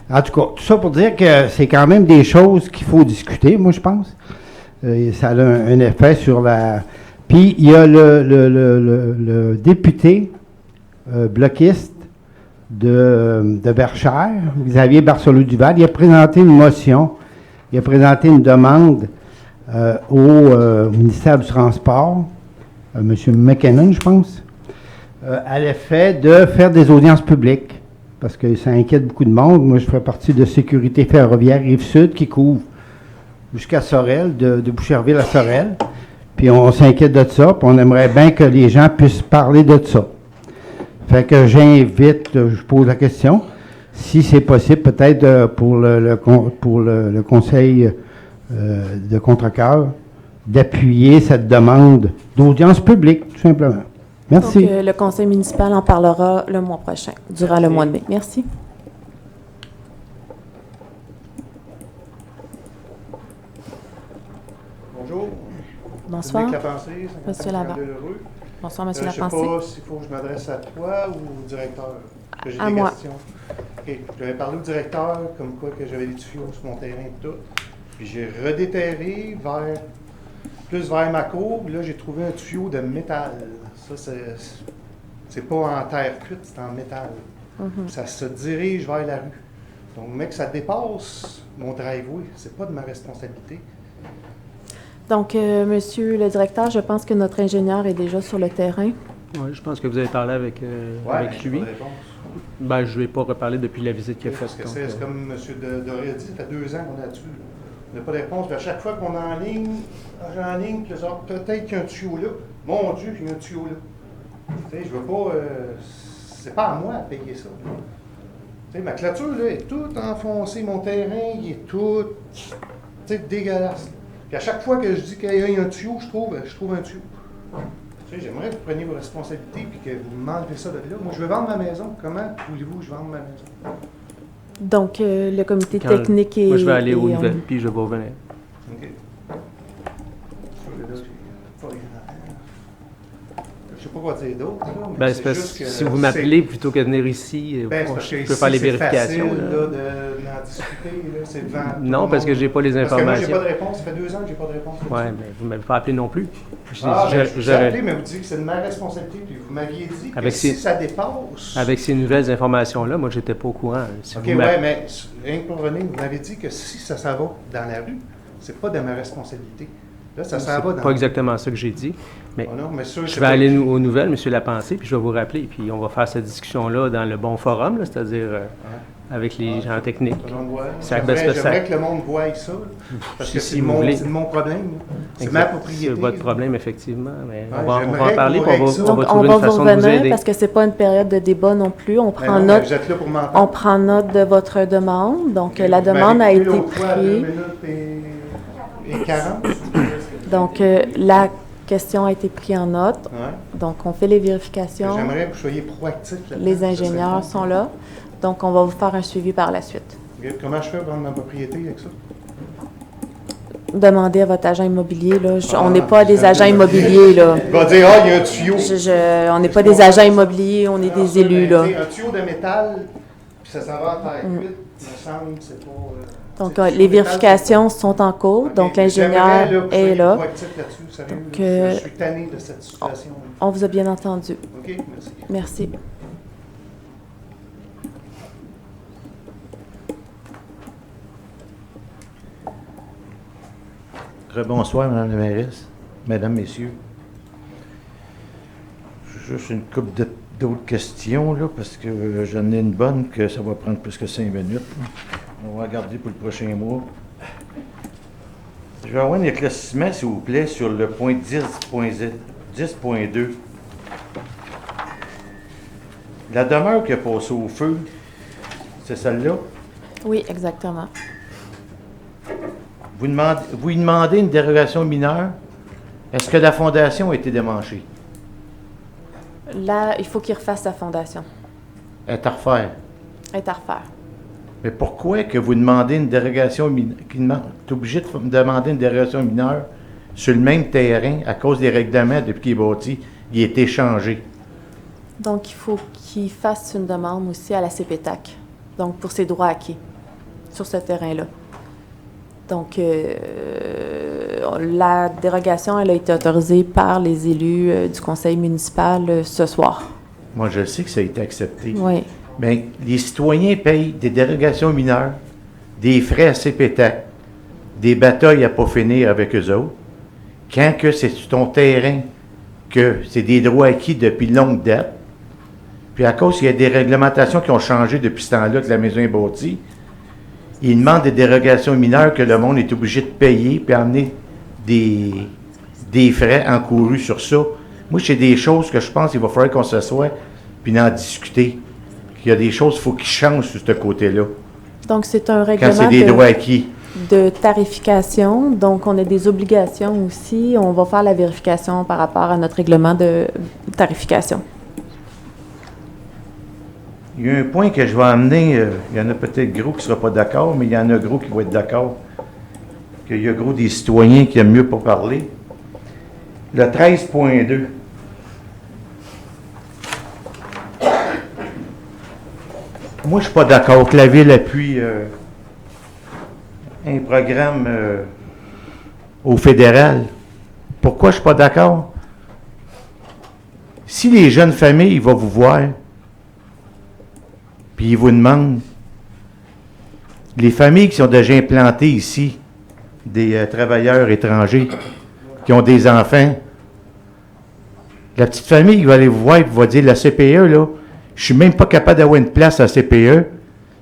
En tout cas, tout ça pour dire que c'est quand même des choses qu'il faut discuter, moi, je pense. Ça a un effet sur la... Puis, il y a le député bloquiste de Verchères, Xavier Barcelot-Duval. Il a présenté une motion, il a présenté une demande au ministère du Transport, M. McKinnon, je pense, à l'effet de faire des audiences publiques, parce que ça inquiète beaucoup de monde. Moi, je fais partie de Sécurité ferroviaire Rive-Sud, qui couvre jusqu'à Sorel, de Boucherville à Sorel. Puis on s'inquiète de ça, puis on aimerait bien que les gens puissent parler de ça. Fait que j'invite, je pose la question, si c'est possible, peut-être pour le Conseil de Contrecœur, d'appuyer cette demande d'audience publique, tout simplement. Merci. Donc, le Conseil municipal en parlera le mois prochain, durant le mois de mai. Merci. Bonjour. Bonsoir. Dominique Lapensée, Monsieur Lavant. Bonsoir, Monsieur Lapensée. Je ne sais pas s'il faut que je m'adresse à toi ou au directeur. Que j'ai À des moi. questions. OK. J'avais parlé au directeur comme quoi que j'avais des tuyaux sur mon terrain et tout. Puis j'ai redéterré plus vers ma cour. Puis là, j'ai trouvé un tuyau de métal. Ça, c'est pas en terre cuite, c'est en métal. Ça se dirige vers la rue. Donc, mec, ça dépasse mon driveway. C'est pas de ma responsabilité. Donc, Monsieur le directeur, je pense que notre ingénieur est déjà sur le terrain. Oui, je pense que vous avez parlé avec lui. J'ai pas de réponse. Ben, je ne vais pas reparler depuis la visite qu'il a faite. Parce que c'est comme M. Doré a dit, ça fait 2 ans qu'on est là-dessus. On n'a pas de réponse. Puis à chaque fois qu'on est en ligne, puis genre, peut-être qu'il y a un tuyau là. Mon Dieu, qu'il y a un tuyau là. Tu sais, je veux pas. C'est pas à moi de payer ça. Tu sais, ma clôture là, est toute enfoncée. Mon terrain, il est tout dégueulasse. Puis à chaque fois que je dis qu'il y a un tuyau, je trouve un tuyau. Tu sais, j'aimerais que vous preniez vos responsabilités et que vous m'enlevez ça de là. Moi, je veux vendre ma maison. Comment voulez-vous que je vende ma maison? Donc, le comité technique est... Moi, je vais aller aux nouvelles, puis je vais revenir. OK. Je sais pas quoi dire d'autre. Ben, c'est parce que si vous m'appelez plutôt que de venir ici, je peux faire les vérifications. C'est facile d'en discuter. Là, c'est devant non, parce que j'ai pas les informations. Parce que moi, j'ai pas de réponse. Ça fait 2 ans que j'ai pas de réponse. Oui, mais vous ne m'avez pas appelé non plus. Je vous ai appelé, mais vous dites que c'est de ma responsabilité. Puis vous m'aviez dit que si ça dépasse... Avec ces nouvelles informations-là, moi, j'étais pas au courant. Si OK, oui, mais rien que pour revenir, vous m'avez dit que si ça va dans la rue, c'est pas de ma responsabilité. Là, ça s'en va dans... pas exactement ça que j'ai dit. Mais, oh non, mais ça, je vais aller aux nouvelles, M. Lapensée, puis je vais vous rappeler, puis on va faire cette discussion-là dans le bon forum, c'est-à-dire avec les gens techniques. J'aimerais que le monde voie ça, parce que c'est mon problème. C'est ma propriété. C'est votre problème, effectivement. Mais on va en parler, puis on va Donc, trouver une façon de vous aider. Parce que ce n'est pas une période de débat non plus. On prend note, vous êtes là pour m'entendre. On prend note de votre demande. Donc, la demande a été prise. Et 40. Donc, la question a été prise en note. Ouais. Donc, on fait les vérifications. J'aimerais que vous soyez proactifs. Les ingénieurs sont là. Donc, on va vous faire un suivi par la suite. Comment je fais pour vendre ma propriété avec ça? Demandez à votre agent immobilier. Là. On n'est pas des agents immobiliers. Là. Il va dire, il y a un tuyau. On n'est pas des agents immobiliers, on est des élus. Là. Un tuyau de métal, puis ça s'en va en terre cuite, il me semble, c'est pas... Donc, les vérifications sont en cours. Okay. Donc, l'ingénieur est là. Donc, je suis tanné de cette situation. On vous a bien entendu. OK, merci. Merci. Rebonsoir, Mme la mairesse, Mesdames, Messieurs. Juste une couple d'autres questions, là, parce que j'en ai une bonne que ça va prendre plus que 5 minutes. On va regarder pour le prochain mois. Je vais avoir un éclaircissement, s'il vous plaît, sur le point 10.2. La demeure qui a passé au feu, c'est celle-là? Oui, exactement. Vous lui demandez une dérogation mineure. Est-ce que la fondation a été démanchée? Là, il faut qu'il refasse sa fondation. Elle est à refaire. Elle est à refaire. Mais pourquoi que vous demandez une dérogation mineure? Tu es obligé de demander une dérogation mineure sur le même terrain à cause des règlements depuis qu'il est bâti. Il a été changé. Donc, il faut qu'il fasse une demande aussi à la CPTAC. Donc, pour ses droits acquis sur ce terrain-là. Donc, la dérogation, elle a été autorisée par les élus du conseil municipal ce soir. Moi, je sais que ça a été accepté. Oui. Mais les citoyens payent des dérogations mineures, des frais à CPTAC, des batailles à pas finir avec eux autres. Quand que c'est sur ton terrain, que c'est des droits acquis depuis longue date, puis à cause qu'il y a des réglementations qui ont changé depuis ce temps-là que la maison est bâtie, ils demandent des dérogations mineures que le monde est obligé de payer puis amener des frais encourus sur ça. Moi, c'est des choses que je pense qu'il va falloir qu'on s'assoie puis en discuter. Il y a des choses qu'il faut qu'ils changent sur ce côté-là. Donc, c'est un Quand règlement c'est des droits acquis. de tarification. Donc, on a des obligations aussi. On va faire la vérification par rapport à notre règlement de tarification. Il y a un point que je vais amener, il y en a peut-être gros qui ne sera pas d'accord, mais il y en a gros qui vont être d'accord. Qu'il y a gros des citoyens qui aiment mieux pas parler. Le 13.2. Moi, je ne suis pas d'accord que la Ville appuie un programme au fédéral. Pourquoi je ne suis pas d'accord? Si les jeunes familles vont vous voir, puis ils vous demandent, les familles qui sont déjà implantées ici, des travailleurs étrangers, qui ont des enfants, la petite famille qui va aller vous voir et va dire, la CPE, là, je suis même pas capable d'avoir une place à CPE,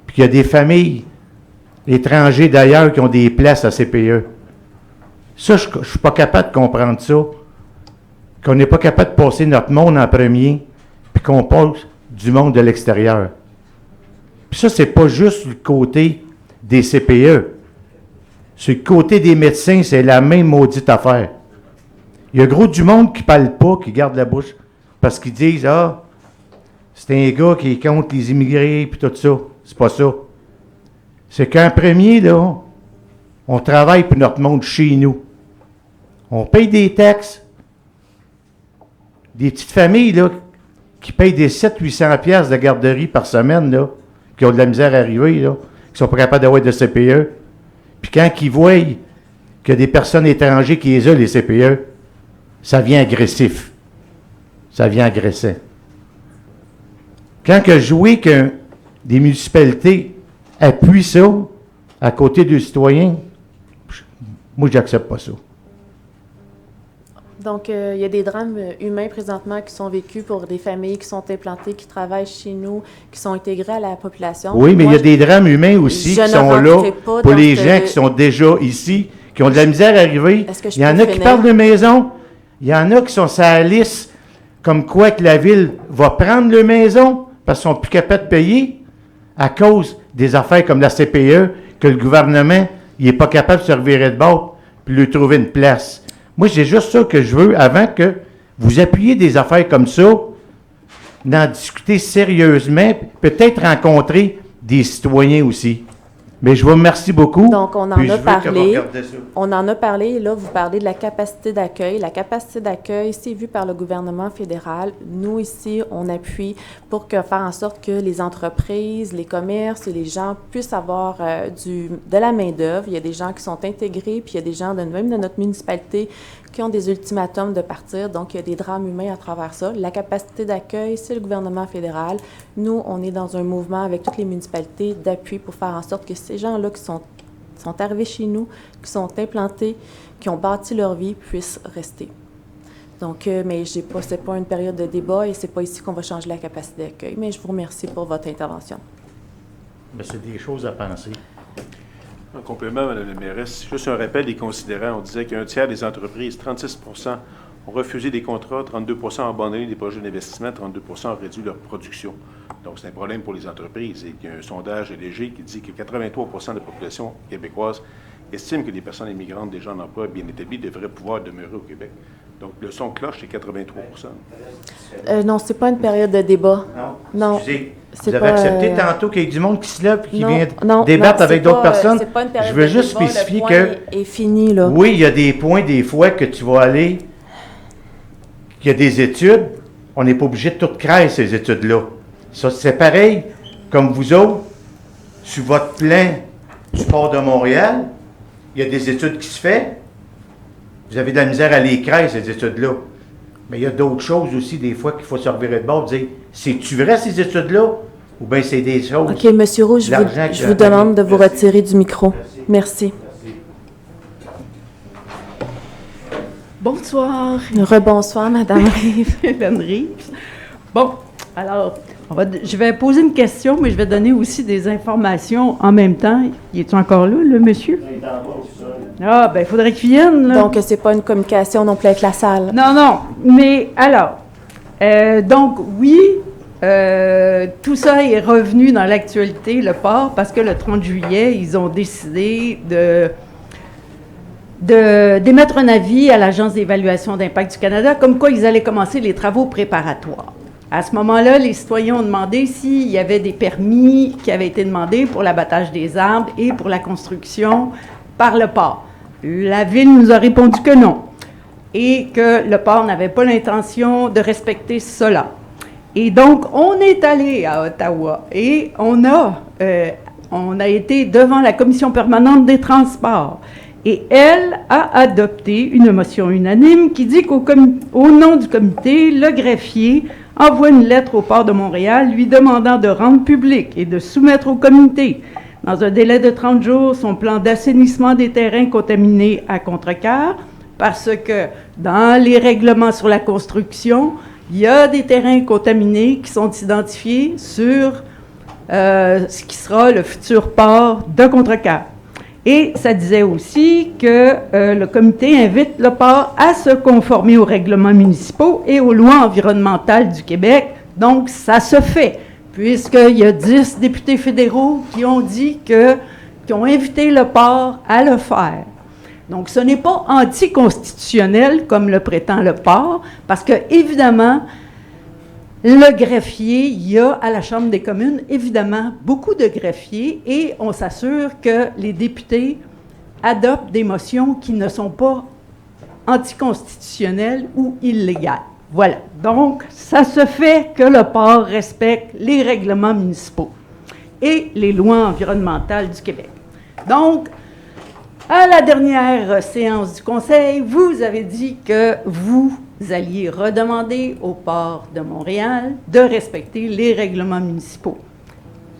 puis qu'il y a des familles étrangers d'ailleurs qui ont des places à CPE. Ça, je ne suis pas capable de comprendre ça. Qu'on n'est pas capable de passer notre monde en premier, puis qu'on passe du monde de l'extérieur. Puis ça, c'est pas juste le côté des CPE. Sur le côté des médecins, c'est la même maudite affaire. Il y a gros du monde qui ne parle pas, qui garde la bouche, parce qu'ils disent, ah, c'est un gars qui est contre les immigrés, puis tout ça. C'est pas ça. C'est qu'en premier, là, on travaille pour notre monde chez nous. On paye des taxes. Des petites familles, là, qui payent des 700-800 piastres de garderie par semaine, là, qui ont de la misère à arriver, là, qui sont pas capables d'avoir de CPE. Puis quand ils voient qu'il y a des personnes étrangères qui les ont, les CPE, ça devient agressif. Ça devient agressant. Quand que je vois que des municipalités appuient ça à côté des citoyens, moi, je n'accepte pas ça. Donc, il y a des drames humains présentement qui sont vécus pour des familles qui sont implantées, qui travaillent chez nous, qui sont intégrées à la population. Oui, mais il y a des drames humains aussi qui sont là pour les gens qui sont déjà ici, qui ont de la misère à arriver. Il y en a qui parlent de maison, il y en a qui sont sur la liste comme quoi que la Ville va prendre leur maison parce qu'ils sont plus capables de payer à cause des affaires comme la CPE, que le gouvernement n'est pas capable de se revirer de bord puis lui trouver une place. Moi, c'est juste ça que je veux, avant que vous appuyiez des affaires comme ça, d'en discuter sérieusement, peut-être rencontrer des citoyens aussi. Mais je vous remercie beaucoup. Donc, on en a parlé. On en a parlé, et là, vous parlez de la capacité d'accueil. La capacité d'accueil, c'est vu par le gouvernement fédéral. Nous, ici, on appuie pour faire en sorte que les entreprises, les commerces et les gens puissent avoir de la main-d'œuvre. Il y a des gens qui sont intégrés, puis il y a des gens, même de notre municipalité, qui ont des ultimatums de partir. Donc, il y a des drames humains à travers ça. La capacité d'accueil, c'est le gouvernement fédéral. Nous, on est dans un mouvement avec toutes les municipalités d'appui pour faire en sorte que ces gens-là qui sont arrivés chez nous, qui sont implantés, qui ont bâti leur vie, puissent rester. Donc, mais c'est pas une période de débat et c'est pas ici qu'on va changer la capacité d'accueil. Mais je vous remercie pour votre intervention. Mais c'est des choses à penser. En complément, Mme la mairesse, juste un rappel des considérants. On disait qu'un tiers des entreprises, 36 ont refusé des contrats, 32 ont abandonné des projets d'investissement, 32 ont réduit leur production. Donc, c'est un problème pour les entreprises. Et il y a un sondage léger qui dit que 83 de la population québécoise estime que les personnes immigrantes, des gens en emploi bien établis, devraient pouvoir demeurer au Québec. Donc, le son cloche, c'est 83 non, c'est pas une période de débat. Non. Excusez, vous avez accepté tantôt qu'il y ait du monde qui se lève et qui vient débattre débattre avec d'autres personnes. Pas une période je veux de juste débat, spécifier le que. point est fini, là. Oui, il y a des points, des fois, que tu vas aller. Qu'il y a des études. On n'est pas obligé de tout créer, ces études-là. Ça, c'est pareil, comme vous autres, sur votre plan du port de Montréal, il y a des études qui se font. Vous avez de la misère à les créer, ces études-là. Mais il y a d'autres choses aussi, des fois, qu'il faut se revirer de bord et dire, c'est-tu vrai ces études-là? Ou bien c'est des choses... OK, M. Roux, je vous demande de vous retirer du micro. Merci. Bonsoir. Rebonsoir, Mme Reeves. Hélène Reeves. Bon, alors, je vais poser une question, mais je vais donner aussi des informations en même temps. Il est-tu encore là, le monsieur? Ah, ben il faudrait qu'il vienne, là. Donc, c'est pas une communication non plus avec la salle. Non, non, mais alors, donc, oui, tout ça est revenu dans l'actualité, le port, parce que le 30 juillet, ils ont décidé d'émettre un avis à l'Agence d'évaluation d'impact du Canada, comme quoi ils allaient commencer les travaux préparatoires. À ce moment-là, les citoyens ont demandé s'il y avait des permis qui avaient été demandés pour l'abattage des arbres et pour la construction par le port. La Ville nous a répondu que non, et que le port n'avait pas l'intention de respecter cela. Et donc, on est allé à Ottawa et on a été devant la Commission permanente des transports. Et elle a adopté une motion unanime qui dit qu'au nom du comité, le greffier envoie une lettre au port de Montréal lui demandant de rendre public et de soumettre au comité, dans un délai de 30 jours, son plan d'assainissement des terrains contaminés à Contrecœur, parce que dans les règlements sur la construction, il y a des terrains contaminés qui sont identifiés sur ce qui sera le futur port de Contrecœur. Et ça disait aussi que le comité invite le port à se conformer aux règlements municipaux et aux lois environnementales du Québec. Donc, ça se fait, puisqu'il y a 10 députés fédéraux qui ont dit qui ont invité le port à le faire. Donc, ce n'est pas anticonstitutionnel, comme le prétend le port, parce que, évidemment, le greffier, il y a à la Chambre des communes, évidemment, beaucoup de greffiers et on s'assure que les députés adoptent des motions qui ne sont pas anticonstitutionnelles ou illégales. Voilà. Donc, ça se fait que le port respecte les règlements municipaux et les lois environnementales du Québec. Donc, à la dernière séance du Conseil, vous avez dit que vous alliez redemander au port de Montréal de respecter les règlements municipaux.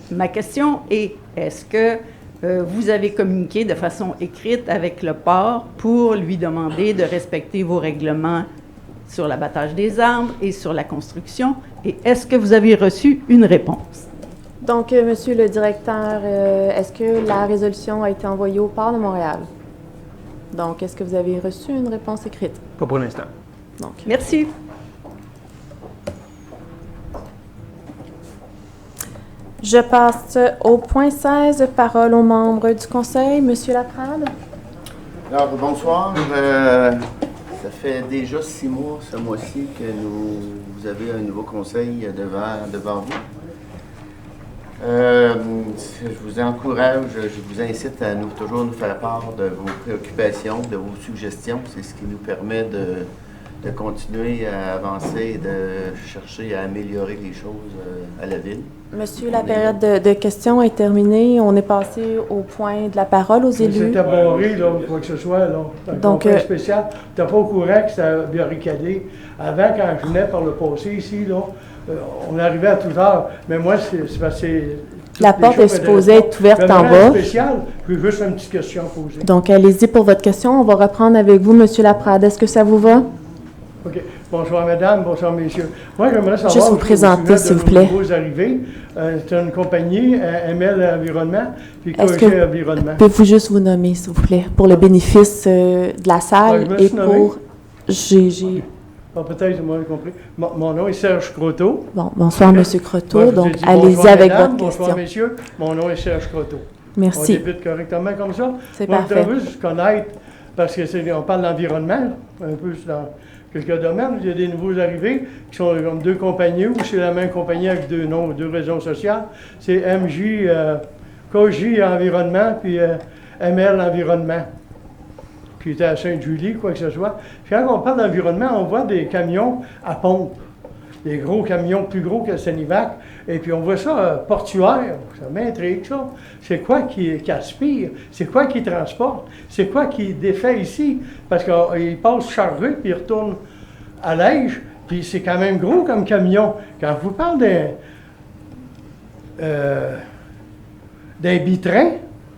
Ma question est, est-ce que vous avez communiqué de façon écrite avec le port pour lui demander de respecter vos règlements sur l'abattage des arbres et sur la construction? Et est-ce que vous avez reçu une réponse? Donc, Monsieur le directeur, est-ce que la résolution a été envoyée au port de Montréal? Donc, est-ce que vous avez reçu une réponse écrite? Pas pour l'instant. Donc, merci. Je passe au point 16, parole aux membres du Conseil. Monsieur Laprade. Alors, bonsoir. Ça fait déjà 6 mois, ce mois-ci, que vous avez un nouveau conseil devant vous. Je vous encourage, je vous incite à toujours nous faire part de vos préoccupations, de vos suggestions. C'est ce qui nous permet de continuer à avancer et de chercher à améliorer les choses à la Ville. Monsieur, la période de questions est terminée. On est passé au point de la parole aux élus. C'était barré, là, quoi que ce soit, là. Donc, un spécial. Tu n'es pas au courant que ça a barricadé. Avant, quand je venais par le passé ici, là, on arrivait à toute heure. Mais moi, c'est parce que... La porte est supposée être ouverte en bas. Spécial, j'ai juste une petite question à poser. Donc, allez-y pour votre question. On va reprendre avec vous, Monsieur Laprade. Est-ce que ça vous va? OK. Bonsoir, mesdames. Bonsoir, messieurs. Moi, j'aimerais savoir... Juste vous présenter, s'il vous plaît. Nouveaux arrivés. C'est une compagnie, ML Environnement, puis Cogé Environnement. Pouvez-vous juste vous nommer, s'il vous plaît, pour le bénéfice de la salle et pour... Bon, peut-être, moi, j'ai compris. Mon nom est Serge Croteau. Bon, bonsoir, M. Croteau. Moi, donc, allez-y avec votre question. Bonsoir, messieurs. Mon nom est Serge Croteau. Merci. On débute correctement comme ça. C'est parfait. Je voudrais juste connaître, parce qu'on parle d'environnement, un peu dans quelques domaines. Il y a des nouveaux arrivés qui sont comme 2 compagnies, ou c'est la même compagnie avec 2 noms, 2 raisons sociales. C'est MJ, Cogé Environnement, puis ML Environnement, qui était à Sainte-Julie, quoi que ce soit. Puis quand on parle d'environnement, on voit des camions à pompe, des gros camions plus gros que le Sanivac, et puis on voit ça portuaire, ça m'intrigue ça. C'est quoi qui aspire? C'est quoi qui transporte? C'est quoi qui défait ici? Parce qu'ils passent charrue, puis ils retournent allège, puis c'est quand même gros comme camion. Quand je vous parle d'un bitrain,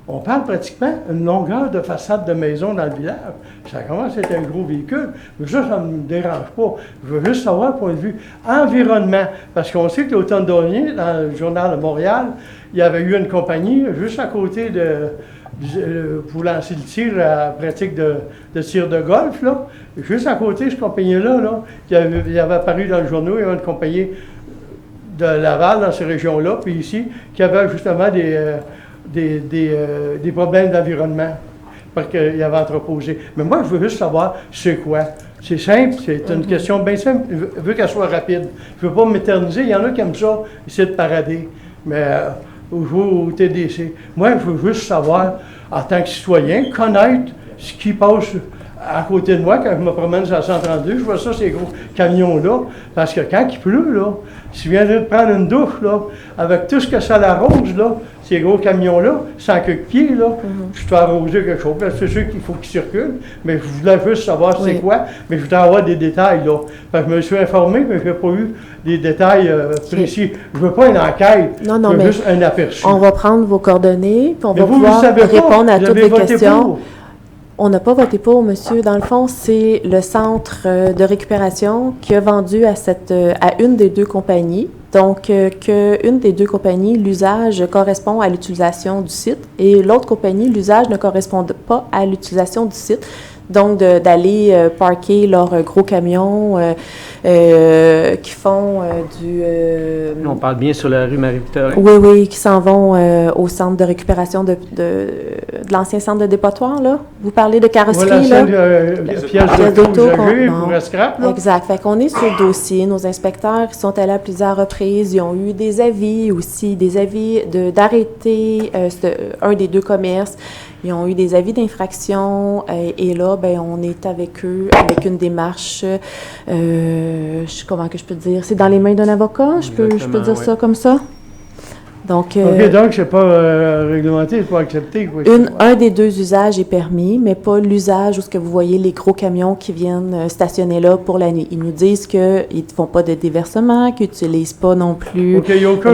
on parle pratiquement une longueur de façade de maison dans le village. Ça commence à être un gros véhicule. Mais ça ne me dérange pas. Je veux juste savoir, point de vue environnement. Parce qu'on sait que l'automne dernier, dans le journal de Montréal, il y avait eu une compagnie juste à côté pour lancer le tir, la pratique de tir de golf, là. Juste à côté de cette compagnie-là, il y avait apparu dans le journal, il y avait une compagnie de Laval, dans ces régions-là, puis ici, qui avait justement des problèmes d'environnement, parce qu'il y avait entreposé. Mais moi, je veux juste savoir c'est quoi. C'est simple, c'est une question bien simple. Je veux qu'elle soit rapide. Je ne veux pas m'éterniser. Il y en a qui aiment ça, essayer de parader. Mais au TDC, moi, je veux juste savoir, en tant que citoyen, connaître ce qui passe à côté de moi quand je me promène sur la 132. Je vois ça, ces gros camions-là. Parce que quand il pleut, là, si je viens de prendre une douche, là, avec tout ce que ça l'arrose, là, ces gros camions-là, sans queue de pied, là, je dois arroser quelque chose. C'est sûr qu'il faut qu'ils circulent, mais je voulais juste savoir c'est quoi, mais je voudrais avoir des détails, là. Parce que je me suis informé, mais je n'ai pas eu des détails précis. Je ne veux pas une enquête, je veux juste un aperçu. On va prendre vos coordonnées, puis on va pouvoir répondre à toutes les questions. On n'a pas voté pour, monsieur. Dans le fond, c'est le centre de récupération qui a vendu à une des deux compagnies. Donc, qu'une des deux compagnies, l'usage correspond à l'utilisation du site et l'autre compagnie, l'usage ne correspond pas à l'utilisation du site. Donc, d'aller parquer leurs gros camions qui font On parle bien sur la rue Marie-Victorin. Oui, qui s'en vont au centre de récupération de l'ancien centre de dépotoir, là. Vous parlez de carrosserie, là? Pièces d'auto pour scrap, là. Exact. Fait qu'on est sur le dossier. Nos inspecteurs qui sont allés à plusieurs reprises, ils ont eu des avis aussi, des avis d'arrêter un des deux commerces. Ils ont eu des avis d'infraction et là, ben, on est avec eux avec une démarche, comment que je peux dire, c'est dans les mains d'un avocat, je peux dire ça comme ça. Donc, OK, donc c'est pas réglementé, c'est pas accepté. Quoi, un des deux usages est permis, mais pas l'usage où ce que vous voyez les gros camions qui viennent stationner là pour la nuit. Ils nous disent qu'ils ne font pas de déversement, qu'ils n'utilisent pas non plus le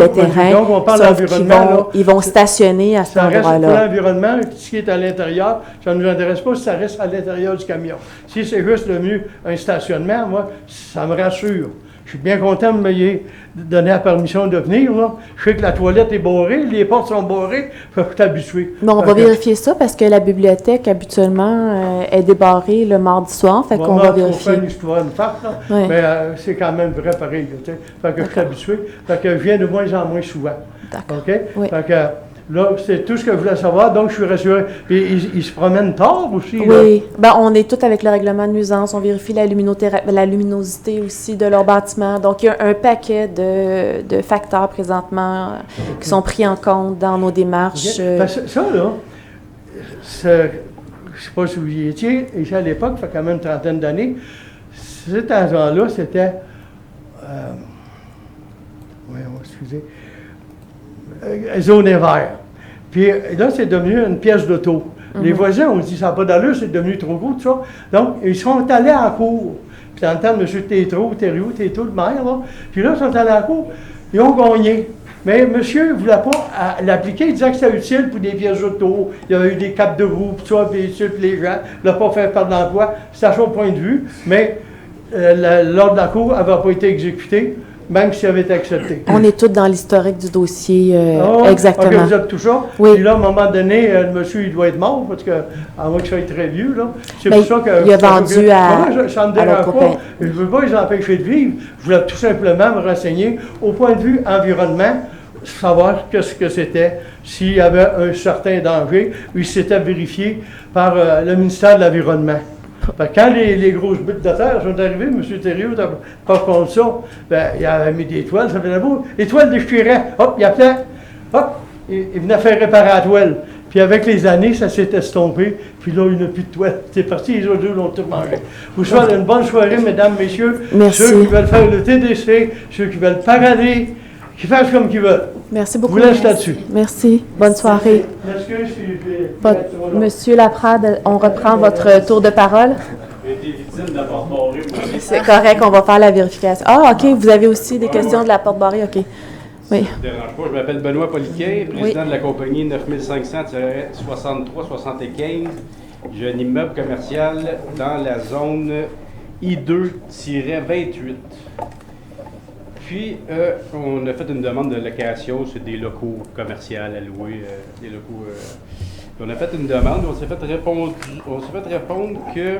terrain. Donc, on parle d'environnement. Ils vont stationner à cet endroit-là. Ça reste pour l'environnement, ce qui est à l'intérieur, ça ne nous intéresse pas si ça reste à l'intérieur du camion. Si c'est juste devenu un stationnement, moi, ça me rassure. Je suis bien content de me donner la permission de venir. Là. Je sais que la toilette est barrée, les portes sont barrées, il faut t'habituer. Bon, on va vérifier ça parce que la bibliothèque, habituellement, est débarrée le mardi soir. Fait qu'on va vérifier. On fait une histoire, une farce, là, ouais. Mais c'est quand même vrai pareil. Tu sais. Fait que je suis habitué. Fait que je viens de moins en moins souvent. D'accord. OK? Oui. Fait que, là, c'est tout ce que je voulais savoir, donc je suis rassuré. Puis ils se promènent tard aussi. Oui, ben, on est tout avec le règlement de nuisance. On vérifie la luminosité aussi de leur bâtiment. Donc, il y a un paquet de facteurs présentement qui sont pris en compte dans nos démarches. Ça, là, je ne sais pas si vous y étiez, et à l'époque, ça fait quand même une trentaine d'années, cet agent-là, c'était... excusez... zone vert. Puis là, c'est devenu une pièce d'auto. Les voisins ont dit, ça n'a pas d'allure, c'est devenu trop gros, tout ça. Donc, ils sont allés en cour. Puis, en temps de M. Thériault, le maire, là. Puis là, ils sont allés en cour, ils ont gagné. Mais monsieur ne voulait pas l'appliquer, il disait que c'était utile pour des pièces d'auto. Il y avait eu des capes de roue, tout ça, puis les gens ne l'ont pas fait perdre l'emploi. C'est à son point de vue, mais l'ordre de la cour n'avait pas été exécuté. Même s'il avait été accepté. On est tous dans l'historique du dossier, exactement. OK, vous êtes tout ça. Oui. Puis là, à un moment donné, le monsieur, il doit être mort, parce que, à moins qu'il soit très vieux, là. C'est pour ça que... Il a vendu ça me dérange pas. Je ne veux pas les empêcher de vivre. Je voulais tout simplement me renseigner au point de vue environnement, savoir qu'est-ce que c'était, s'il y avait un certain danger, ou si c'était vérifié par le ministère de l'Environnement. Quand les grosses buttes de terre sont arrivées, M. Thériault n'a pas compte ça, il avait mis des toiles, ça faisait beau. Les toiles déchiraient, hop, il appelait, hop, il venait faire réparer la toile. Puis avec les années, ça s'est estompé, puis là, il n'y a plus de toile. C'est parti, les autres deux l'ont tout mangé. Vous souhaitez une bonne soirée, mesdames, messieurs. Merci. Ceux qui veulent faire le TDC, ceux qui veulent parader, qui fassent comme qu'ils veulent. Merci beaucoup. Je vous laisse là-dessus. Merci. Bonne soirée. Monsieur Laprade, on reprend votre tour de parole. J'ai été victime de la porte barrée. C'est correct, on va faire la vérification. Ah, OK, vous avez aussi des questions de la porte barrée, OK. Oui. Ça ne me dérange pas. Je m'appelle Benoît Poliquet, président de la compagnie 9500-6375. J'ai un immeuble commercial dans la zone I2-28. Puis, on a fait une demande de location sur des locaux commerciaux à louer, des locaux. On a fait une demande, on s'est fait répondre que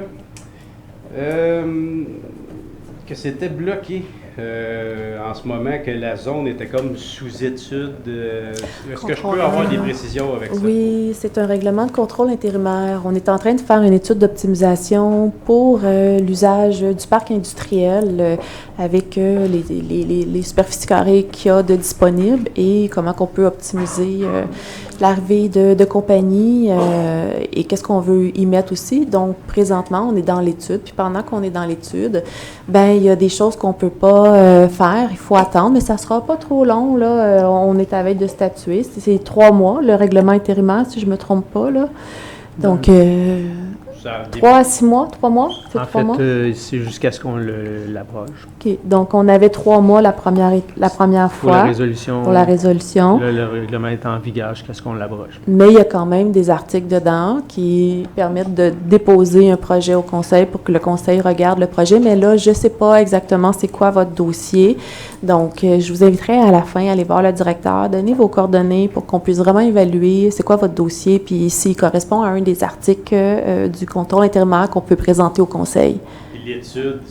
c'était bloqué en ce moment, que la zone était comme sous étude. Est-ce que je peux avoir des précisions avec ça? Oui, c'est un règlement de contrôle intérimaire. On est en train de faire une étude d'optimisation pour l'usage du parc industriel avec les superficies carrées qu'il y a de disponibles et comment on peut optimiser l'arrivée de compagnies et qu'est-ce qu'on veut y mettre aussi. Donc, présentement, on est dans l'étude. Puis pendant qu'on est dans l'étude, ben il y a des choses qu'on ne peut pas faire. Il faut attendre, mais ça ne sera pas trop long. Là. On est à veille de statuer. C'est 3 mois, le règlement intérimaire, si je ne me trompe pas. Là. Donc, 3 à 6 mois, 3 mois? En fait, c'est jusqu'à ce qu'on l'abroge. OK. Donc, on avait 3 mois la première fois. Pour la résolution. Pour la résolution. Le règlement est en vigueur jusqu'à ce qu'on l'abroge. Mais il y a quand même des articles dedans qui permettent de déposer un projet au conseil pour que le conseil regarde le projet. Mais là, je ne sais pas exactement c'est quoi votre dossier. Donc, je vous inviterai à la fin à aller voir le directeur, donner vos coordonnées pour qu'on puisse vraiment évaluer c'est quoi votre dossier, puis s'il correspond à un des articles du contrôle intérimaire qu'on peut présenter au conseil. Et l'étude,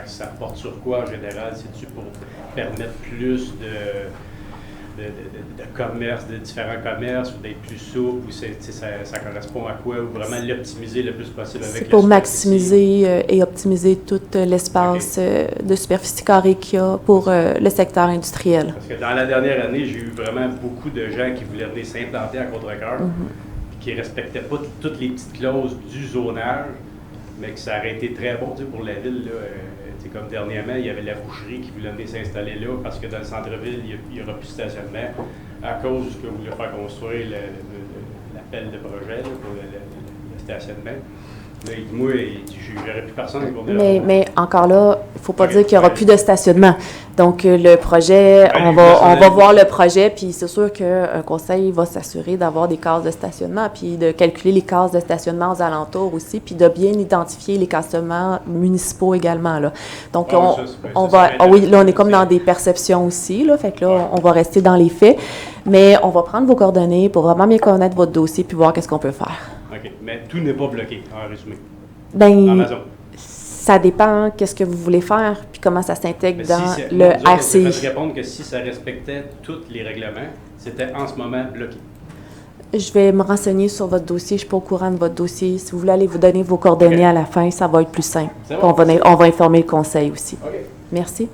ça porte sur quoi en général? C'est-tu pour permettre plus de commerce, de différents commerces, ou d'être plus souple, ou ça correspond à quoi, ou vraiment l'optimiser le plus possible avec c'est pour maximiser et optimiser tout l'espace de superficie carrée qu'il y a pour le secteur industriel. Parce que dans la dernière année, j'ai eu vraiment beaucoup de gens qui voulaient venir s'implanter à Contrecœur, qui ne respectaient pas toutes les petites clauses du zonage, mais que ça aurait été très bon pour la ville. Là, comme dernièrement, il y avait la boucherie qui voulait venir s'installer là parce que dans le centre-ville, il n'y aura plus de stationnement à cause de ce que voulait faire construire l'appel de projet là, pour le stationnement. Là, moi, j'aurais plus personne pour venir. Mais encore là, il ne faut pas dire qu'il n'y aura plus de stationnement. Donc, le projet, on va voir le projet, puis c'est sûr qu'un conseil va s'assurer d'avoir des cases de stationnement, puis de calculer les cases de stationnement aux alentours aussi, puis de bien identifier les stationnements municipaux également. Là. Donc, oui, là, on est comme dans des perceptions aussi, là, fait que là, on va rester dans les faits, mais on va prendre vos coordonnées pour vraiment bien connaître votre dossier, puis voir qu'est-ce qu'on peut faire. OK, mais tout n'est pas bloqué, en résumé, dans ma zone. Ça dépend qu'est-ce que vous voulez faire, puis comment ça s'intègre dans le RCI. Je vais répondre que si ça respectait tous les règlements, c'était en ce moment bloqué. Je vais me renseigner sur votre dossier. Je ne suis pas au courant de votre dossier. Si vous voulez aller vous donner vos coordonnées à la fin, ça va être plus simple. On va informer le conseil aussi. Okay. Merci.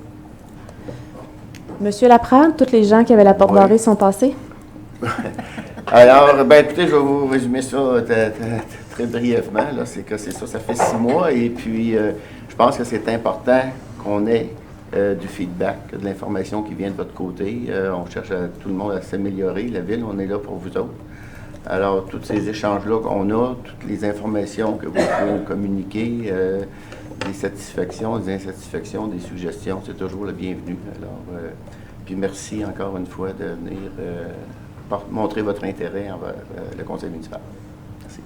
Monsieur Laprade, tous les gens qui avaient la porte barrée sont passés? Alors, écoutez, je vais vous résumer ça très brièvement. Là, c'est ça, ça fait 6 mois et puis je pense que c'est important qu'on ait du feedback, de l'information qui vient de votre côté. On cherche tout le monde à s'améliorer. La ville, on est là pour vous autres. Alors, tous ces échanges-là qu'on a, toutes les informations que vous pouvez communiquer, des satisfactions, des insatisfactions, des suggestions, c'est toujours le bienvenu. Alors, puis merci encore une fois de venir montrer votre intérêt envers le conseil municipal. Merci.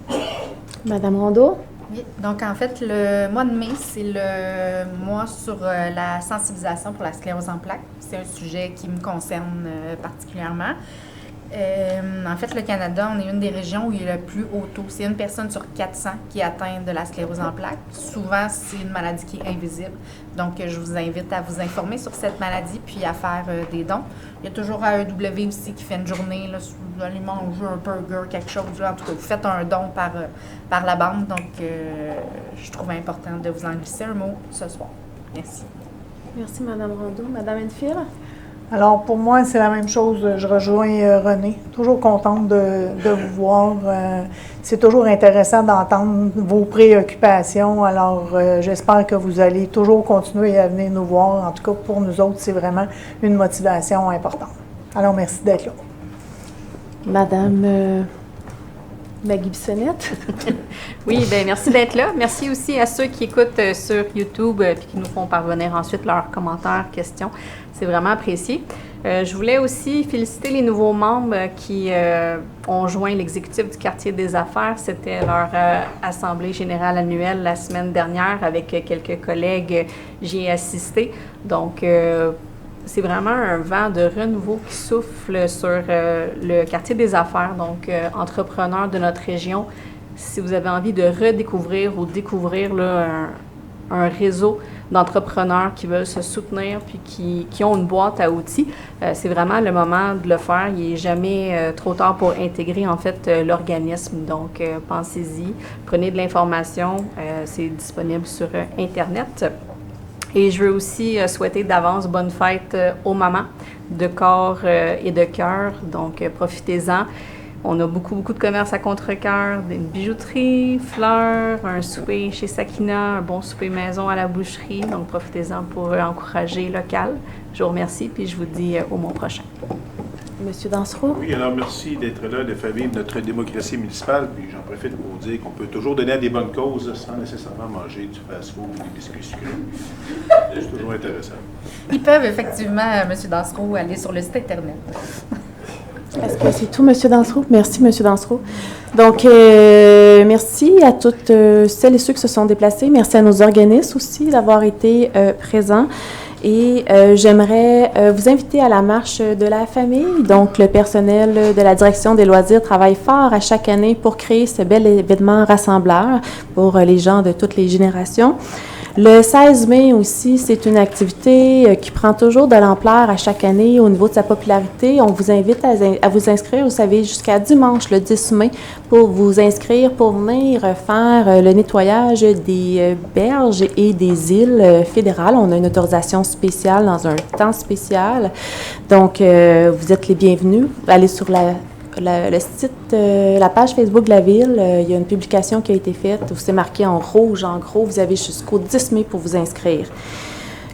Madame Rondeau? Oui, donc en fait, le mois de mai, c'est le mois sur la sensibilisation pour la sclérose en plaques. C'est un sujet qui me concerne particulièrement. En fait, le Canada, on est une des régions où il y a le plus haut taux. C'est 1 personne sur 400 qui est atteinte de la sclérose en plaques. Souvent, c'est une maladie qui est invisible. Donc, je vous invite à vous informer sur cette maladie puis à faire des dons. Il y a toujours AEW aussi qui fait une journée, là, si vous allez manger un burger, quelque chose. Là, en tout cas, vous faites un don par la bande. Donc, je trouve important de vous en glisser un mot ce soir. Merci. Merci, Mme Rondeau. Mme Enfield? Alors, pour moi, c'est la même chose. Je rejoins René. Toujours contente de vous voir. C'est toujours intéressant d'entendre vos préoccupations. Alors, j'espère que vous allez toujours continuer à venir nous voir. En tout cas, pour nous autres, c'est vraiment une motivation importante. Alors, merci d'être là. Madame Maggie Bissonnette. Oui, bien, merci d'être là. Merci aussi à ceux qui écoutent sur YouTube et qui nous font parvenir ensuite leurs commentaires, questions. C'est vraiment apprécié. Je voulais aussi féliciter les nouveaux membres qui ont joint l'exécutif du quartier des affaires. C'était leur assemblée générale annuelle la semaine dernière avec quelques collègues. J'y ai assisté. Donc, c'est vraiment un vent de renouveau qui souffle sur le quartier des affaires, donc entrepreneurs de notre région. Si vous avez envie de redécouvrir ou découvrir là, un réseau d'entrepreneurs qui veulent se soutenir puis qui ont une boîte à outils, c'est vraiment le moment de le faire. Il n'est jamais trop tard pour intégrer en fait l'organisme. Donc, pensez-y, prenez de l'information, c'est disponible sur Internet. Et je veux aussi souhaiter d'avance bonne fête aux mamans de corps et de cœur. Donc, profitez-en. On a beaucoup de commerces à Contrecœur, une bijouterie, fleurs, un souper chez Sakina, un bon souper maison à la boucherie. Donc, profitez-en pour encourager local. Je vous remercie, puis je vous dis au mois prochain. Monsieur Dansereau. Oui, alors merci d'être là, de faire vivre notre démocratie municipale. Puis j'en profite pour dire qu'on peut toujours donner à des bonnes causes sans nécessairement manger du fast-food ou des biscuits sucrés. C'est toujours intéressant. Ils peuvent effectivement, M. Dansereau, aller sur le site Internet. Est-ce que c'est tout, M. Dansereau? Merci, M. Dansereau. Donc, merci à toutes celles et ceux qui se sont déplacés. Merci à nos organismes aussi d'avoir été présents. Et j'aimerais vous inviter à la marche de la famille. Donc, le personnel de la direction des loisirs travaille fort à chaque année pour créer ce bel événement rassembleur pour les gens de toutes les générations. Le 16 mai aussi, c'est une activité qui prend toujours de l'ampleur à chaque année au niveau de sa popularité. On vous invite à vous inscrire, vous savez, jusqu'à dimanche, le 10 mai, pour vous inscrire, pour venir faire le nettoyage des berges et des îles fédérales. On a une autorisation spéciale dans un temps spécial. Donc, vous êtes les bienvenus. Allez sur le site, la page Facebook de la Ville, il y a une publication qui a été faite où c'est marqué en rouge, en gros. Vous avez jusqu'au 10 mai pour vous inscrire.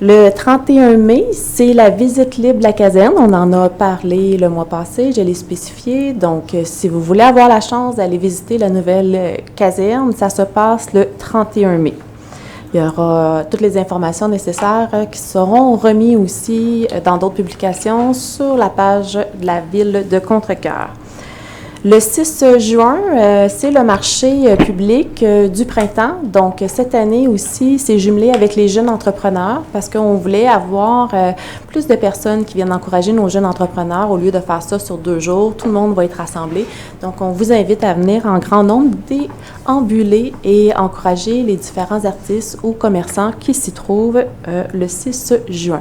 Le 31 mai, c'est la visite libre de la caserne. On en a parlé le mois passé, je l'ai spécifié. Donc, si vous voulez avoir la chance d'aller visiter la nouvelle caserne, ça se passe le 31 mai. Il y aura toutes les informations nécessaires qui seront remises aussi dans d'autres publications sur la page de la Ville de Contrecœur. Le 6 juin, c'est le marché public du printemps. Donc, cette année aussi, c'est jumelé avec les jeunes entrepreneurs parce qu'on voulait avoir plus de personnes qui viennent encourager nos jeunes entrepreneurs au lieu de faire ça sur 2 jours. Tout le monde va être rassemblé. Donc, on vous invite à venir en grand nombre déambuler et encourager les différents artistes ou commerçants qui s'y trouvent le 6 juin.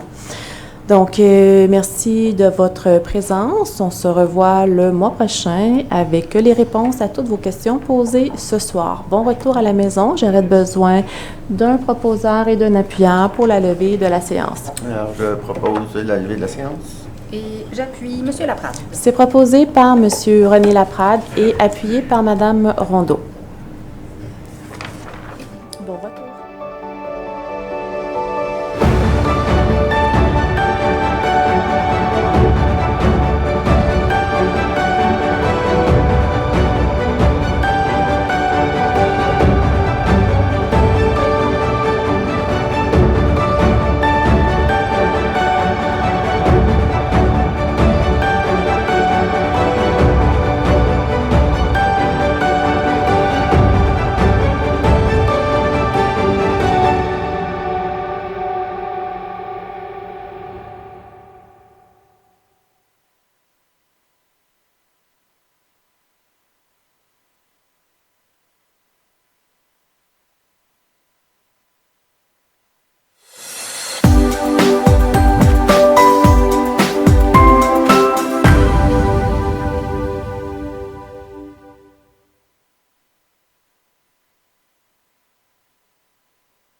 Donc, merci de votre présence. On se revoit le mois prochain avec les réponses à toutes vos questions posées ce soir. Bon retour à la maison. J'aurais besoin d'un proposeur et d'un appuyant pour la levée de la séance. Alors, je propose la levée de la séance. Et j'appuie M. Laprade. C'est proposé par M. René Laprade et appuyé par Mme Rondeau.